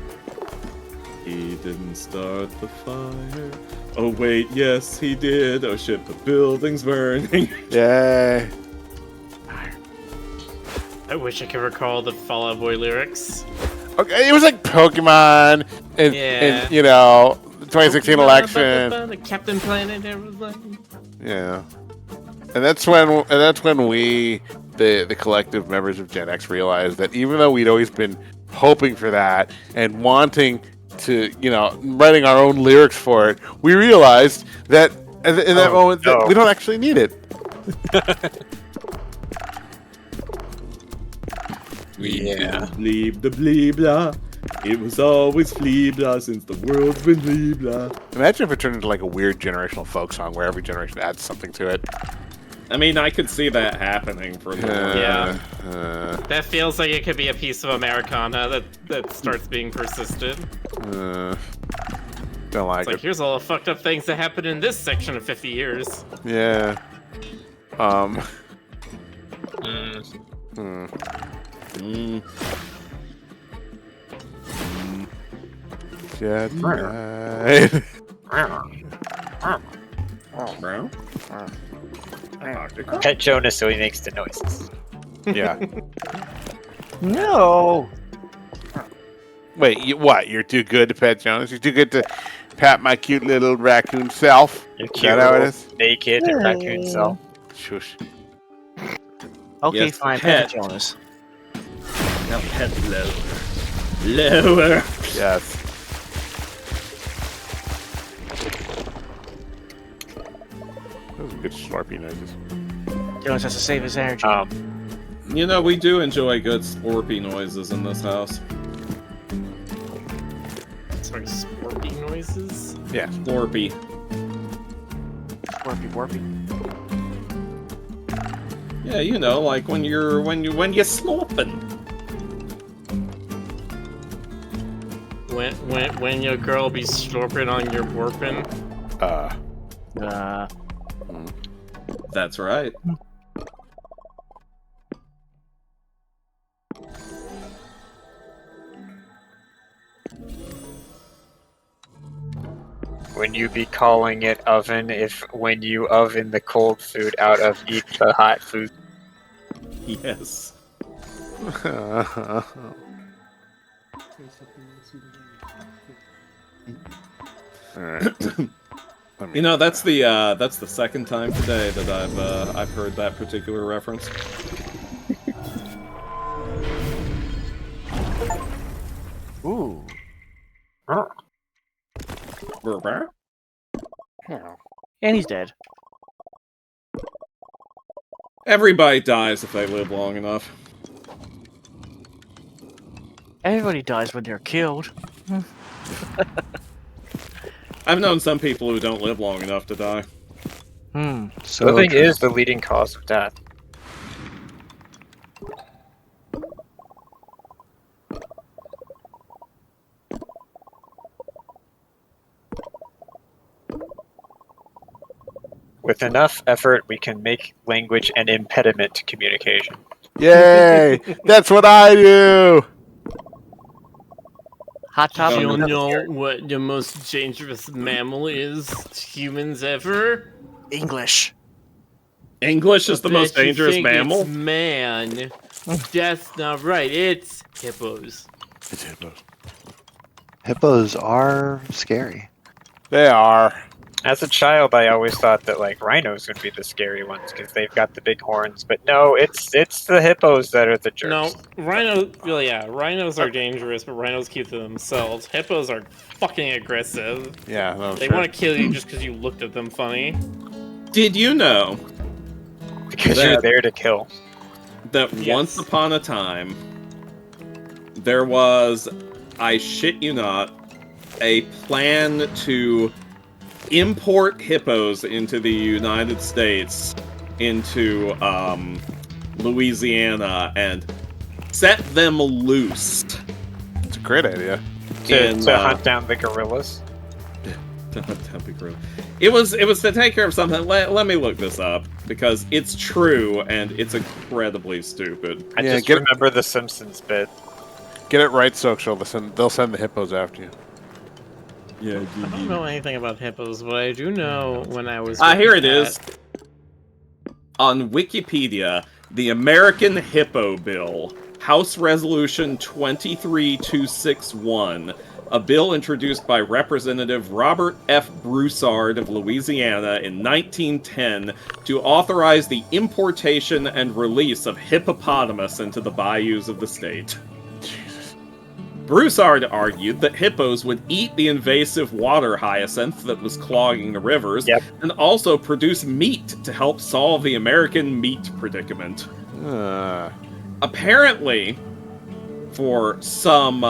He didn't start the fire. Oh wait, yes he did. Oh shit, the building's burning. Yay. I wish I could recall the Fall Out Boy lyrics. Okay, it was like Pokemon and, Yeah. you know, the 2016 election. The Captain Planet, everything. Yeah. And that's when we, the collective members of Gen X, realized that even though we'd always been hoping for that and wanting to, you know, writing our own lyrics for it, we realized that in that moment that we don't actually need it. Yeah. Bleeb the bleebla. It was always fleebla since the world's been bleebla. Imagine if it turned into like a weird generational folk song where every generation adds something to it. I mean, I could see that happening for the Yeah. That feels like it could be a piece of Americana that starts being persisted. Don't like It's like, it. here's all the fucked up things that happened in this section of 50 years. Yeah. Jedi. Pet Jonas so he makes the noises. Yeah. No. Wait, what? You're too good to pet Jonas? You're too good to pat my cute little raccoon self? Your Is cute that how it little is? naked and raccoon self. Shush. Okay, Yes, fine, pet. Pet Jonas. Now pet lower. Lower. Yes. Those are good slurpy noises. Jonas has to save his energy. You know, we do enjoy good slurpy noises in this house. Sorry, sporty noises? Yeah. Slurpy. Warpy, warpy. Yeah, you know, like when you're slurping. When your girl be slurping on your warping. That's right. When you be calling it oven when you oven the cold food out of eat the hot food. Yes. You know, that's the second time today that I've heard that particular reference. Ooh. And he's dead. Everybody dies if they live long enough. Everybody dies when they're killed. I've known some people who don't live long enough to die. So Living is the leading cause of death. With enough effort, we can make language an impediment to communication. Yay! That's what I do! Hot topic. You know what the most dangerous mammal is to humans ever? English. English is the most Bet you dangerous think mammal? It's man. That's not right. It's hippos. It's hippos. hippos are scary. They are. As a child, I always thought that like rhinos would be the scary ones because they've got the big horns. But no, it's the hippos that are the jerks. No, rhinos. Well, yeah, rhinos are dangerous, but rhinos keep to themselves. Hippos are fucking aggressive. Yeah, no, They sure. want to kill you just because you looked at them funny. Did you know Because you're there to kill. that once upon a time there was, I shit you not, a plan to import hippos into the United States, into Louisiana, and set them loose. It's a great idea. To hunt down the gorillas. To hunt down the gorilla. It was to take care of something. Let me look this up because it's true and it's incredibly stupid. I just remember the Simpsons bit. Get it right, Social. They'll send the hippos after you. Yeah, I don't know anything about hippos, but I do know when I was. Here it is. On Wikipedia, the American Hippo Bill, House Resolution 23261, a bill introduced by Representative Robert F. Broussard of Louisiana in 1910 to authorize the importation and release of hippopotamus into the bayous of the state. Broussard argued that hippos would eat the invasive water hyacinth that was clogging the rivers, and also produce meat to help solve the American meat predicament. Apparently, for some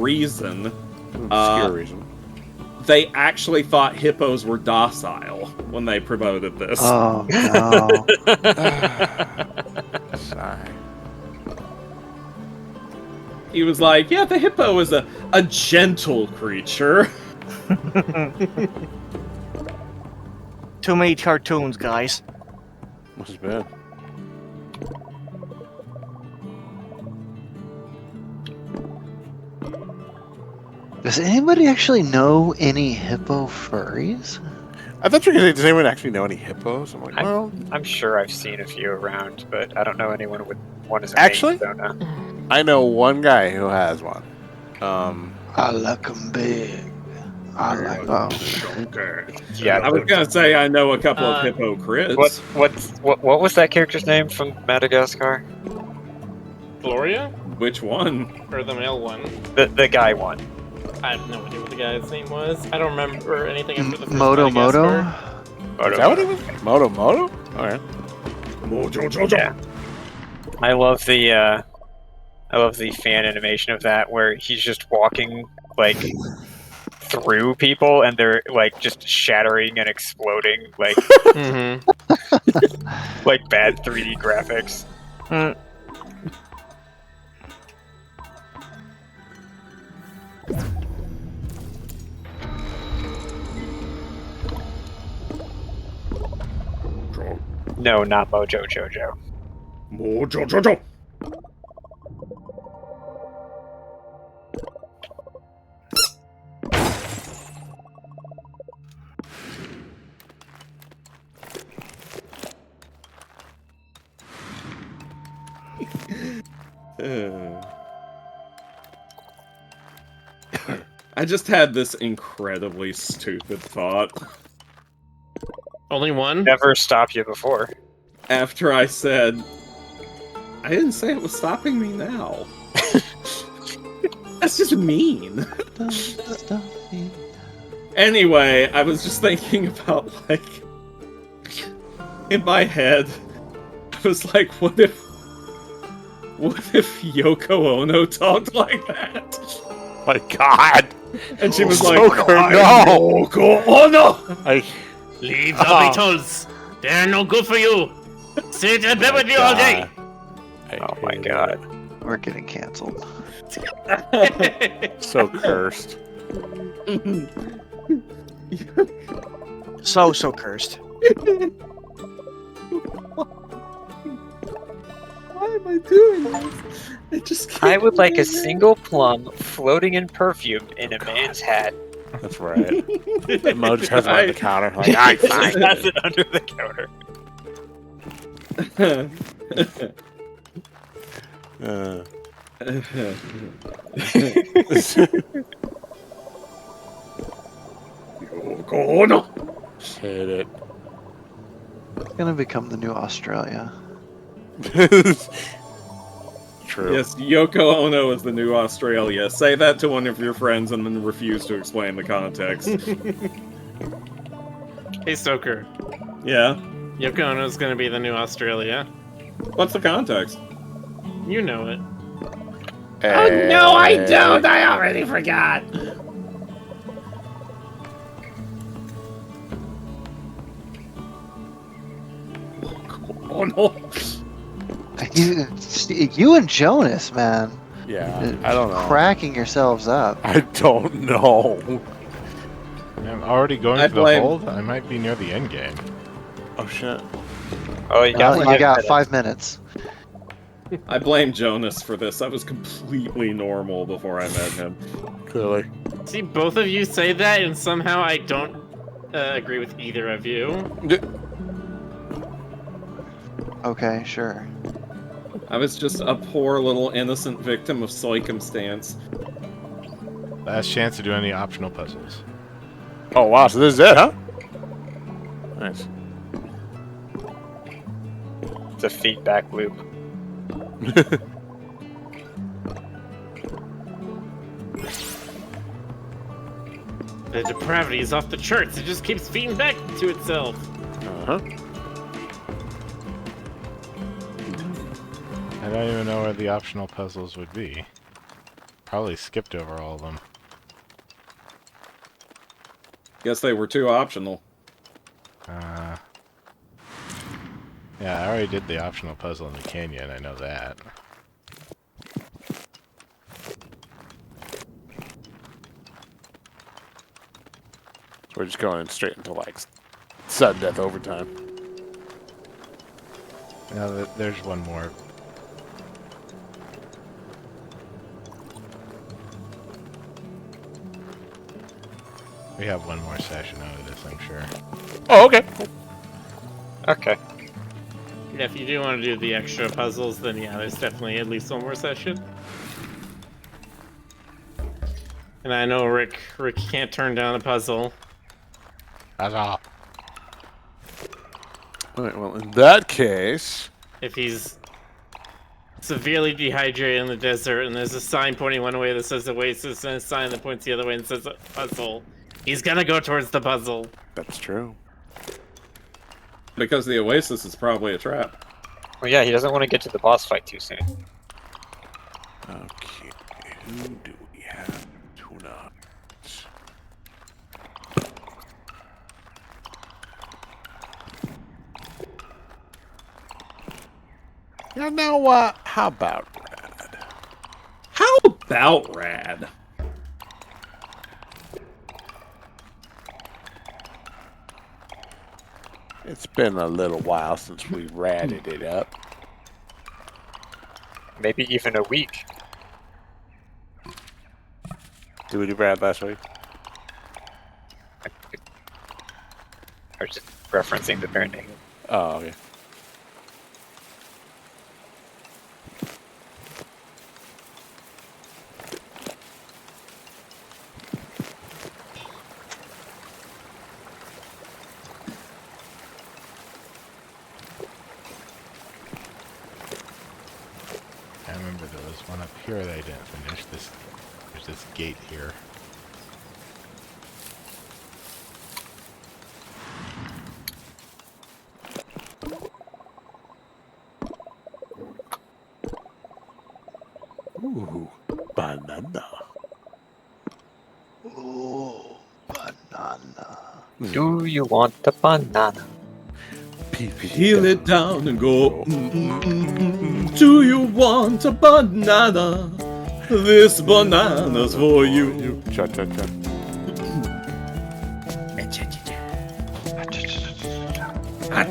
reason, obscure reason, they actually thought hippos were docile when they promoted this. Oh no! Sorry. He was like, yeah, the hippo is a gentle creature. Too many cartoons, guys. This is bad. Does anybody actually know any hippo furries? I thought you were going to say, does anyone actually know any hippos? I'm like, well... I'm sure I've seen a few around, but I don't know anyone with one as a Actually, main persona. I know one guy who has one. I like 'em big. I like 'em. Yeah, I was gonna say I know a couple of hippo crits. What was that character's name from Madagascar? Gloria? Which one? Or the male one? The guy one. I have no idea what the guy's name was. I don't remember anything after the first Moto Madagascar. Moto? Is that what it was? Moto Moto? Alright. Yeah. I love the fan animation of that where he's just walking like through people and they're like just shattering and exploding like like bad 3D graphics. No, not Mojo Jojo. Mojo Jojo. I just had this incredibly stupid thought. Only one? Never stopped you before. After I said, I didn't say it was stopping me now. That's just mean. Anyway, I was just thinking about, like, in my head, I was like, what if Yoko Ono talked like that? My God! And she was So like, no! Yoko Ono! Leave the Beatles! They're no good for you! Sit in bed with you all day! Oh my God. We're getting canceled. So cursed. So cursed. Why am I doing this? I just can't. I would like a single plum floating in perfume in a man's hat. That's right. Mo just has it on the counter. Like, alright, fine. Has it under the counter. Yoko Ono! Hit it. It's gonna become the new Australia. True. Yes, Yoko Ono is the new Australia. Say that to one of your friends and then refuse to explain the context. Hey, Stoker. Yeah? Yoko Ono's gonna be the new Australia. What's the context? You know it. Oh no, I don't! I already forgot! Oh no. You and Jonas, man. Yeah, I don't know. Cracking yourselves up. I don't know. I'm already going I to the blame- hold. I might be near the end game. Oh shit. Oh, you got, You got 5 5 minutes. I blame Jonas for this. I was completely normal before I met him. Clearly. See, both of you say that, and somehow I don't agree with either of you. Okay, sure. I was just a poor little innocent victim of circumstance. Last chance to do any optional puzzles. Oh wow, so this is it, huh? Nice. It's a feedback loop. The depravity is off the charts. It just keeps feeding back to itself. Uh-huh. I don't even know where the optional puzzles would be. Probably skipped over all of them. Guess they were too optional. Yeah, I already did the optional puzzle in the canyon, I know that. So we're just going straight into like sudden death overtime. Now there's one more. We have one more session out of this, I'm sure. Oh, okay. Okay. Yeah, if you do want to do the extra puzzles, then yeah, there's definitely at least one more session. And I know Rick can't turn down a puzzle. That's all. Alright, well, in that case... If he's severely dehydrated in the desert and there's a sign pointing one way that says oasis and a sign that points the other way and says puzzle, he's gonna go towards the puzzle. That's true. Because the oasis is probably a trap. Well, yeah, he doesn't want to get to the boss fight too soon. Okay, who do we have tonight? Yeah, now what? How about Rad? How about Rad? It's been a little while since we ratted it up. Maybe even a week. Did we do Rad last week? I was just referencing the parent name. Oh, okay. I remember there was one up here that I didn't finish. There's this gate here. Ooh, banana. Ooh, banana. Do you want the banana? Peel it down and go. Do you want a banana? This banana's for you. Cha cha cha.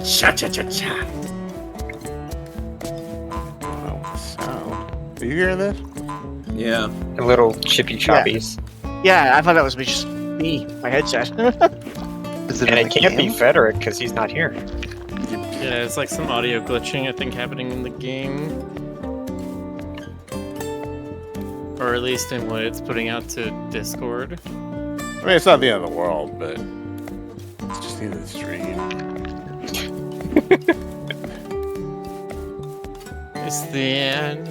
Cha-cha-cha-cha. Sound. Are you hearing this? Yeah. The little chippy choppies. Yeah, I thought that was just me, my headset. Is it And in it the can't be game? Frederick because he's not here. Yeah, it's like some audio glitching, I think, happening in the game. Or at least in what it's putting out to Discord. I mean, it's not the end of the world, but it's just the end of the stream. It's the end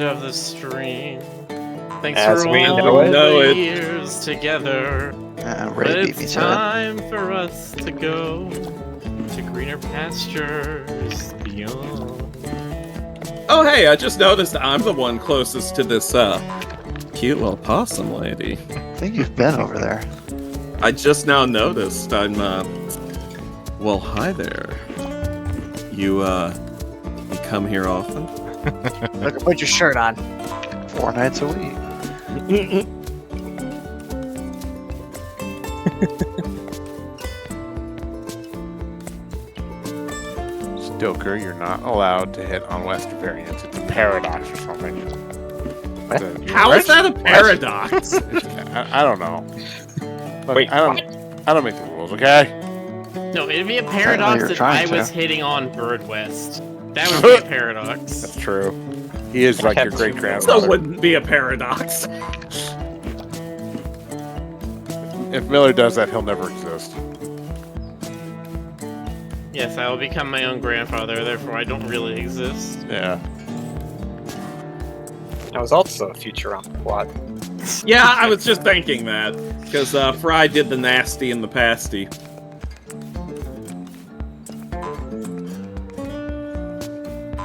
of the stream. Thanks As for we all know the it. years together. But Ray beat me it's to time for us to go to greener pastures beyond. Oh, hey, I just noticed I'm the one closest to this, cute little possum lady. it. I think you've been over there. I just now noticed I'm, well, hi there. You come here often. Look, put your shirt on. 4 nights a week. Stoker, you're not allowed to hit on Western variants. It's a paradox or something. How is that a paradox? I don't know. Look, Wait, I don't make the rules, okay? No, it'd be a Apparently paradox you're if trying I was to. hitting on Bird West. That would be a paradox. That's true. He is like your Have great to- So grandfather. wouldn't be a paradox. If Miller does that, he'll never exist. Yes, I will become my own grandfather, therefore I don't really exist. Yeah. That was also a Futurama plot. Yeah, I was just thinking that. Because Fry did the nasty and the pasty.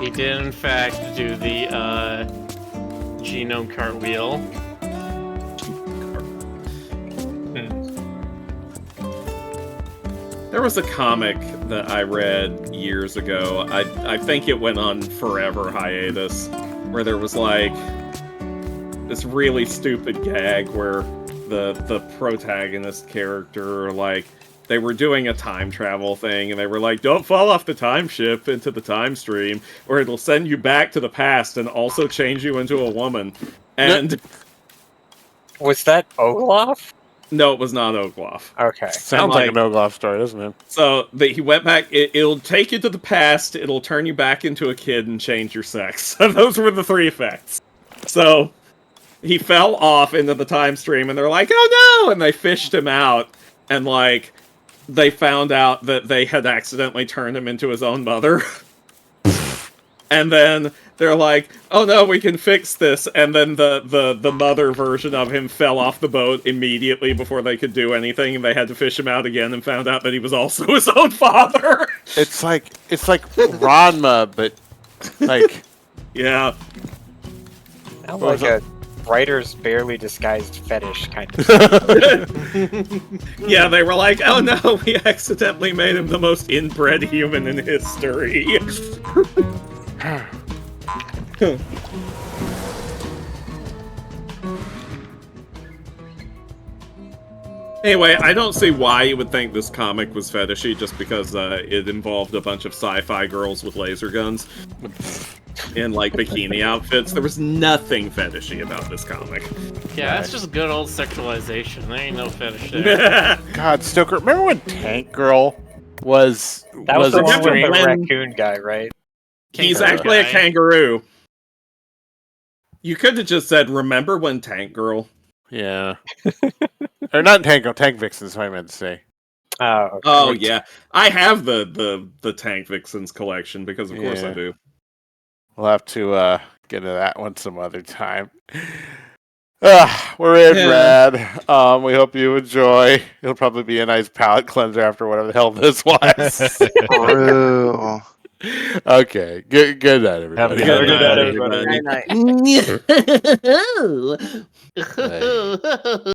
He did, in fact, do the genome cartwheel. There was a comic that I read years ago. I think it went on forever hiatus, where there was like this really stupid gag where the protagonist character, like, they were doing a time travel thing, and they were like, don't fall off the time ship into the time stream, or it'll send you back to the past and also change you into a woman. And Was that Olaf? no, it was not Ogloff. Okay. Sounds like an Ogloff story, doesn't it? So he went back. It'll take you to the past. It'll turn you back into a kid and change your sex. Those were the 3 effects. So he fell off into the time stream, and they're like, "Oh no!" And they fished him out, and like they found out that they had accidentally turned him into his own mother. And then they're like, "Oh no, we can fix this." And then the mother version of him fell off the boat immediately before they could do anything, and they had to fish him out again and found out that he was also his own father. It's like Ranma, but like Yeah. Sounds like a writer's barely disguised fetish kind of. Yeah, they were like, "Oh no, we accidentally made him the most inbred human in history." Anyway, I don't see why you would think this comic was fetishy just because it involved a bunch of sci-fi girls with laser guns in like bikini outfits. There was nothing fetishy about this comic. Yeah, that's just good old sexualization. There ain't no fetish there. God, Stoker. Remember when Tank Girl was That was the one with extreme? the when- raccoon guy, right? He's Kangaroo actually a guy. kangaroo. You could have just said, "Remember when Tank Girl?" Yeah. Or not Tank Girl, Tank Vixen is what I meant to say. Oh, okay. Oh yeah, I have the Tank Vixens collection because of course I Yeah. do. We'll have to get into that one some other time. We're in Yeah. Rad. We hope you enjoy. It'll probably be a nice palate cleanser after whatever the hell this was. True. Okay. Good night, everybody. Have a Good good night, night, everybody. Night, night. No.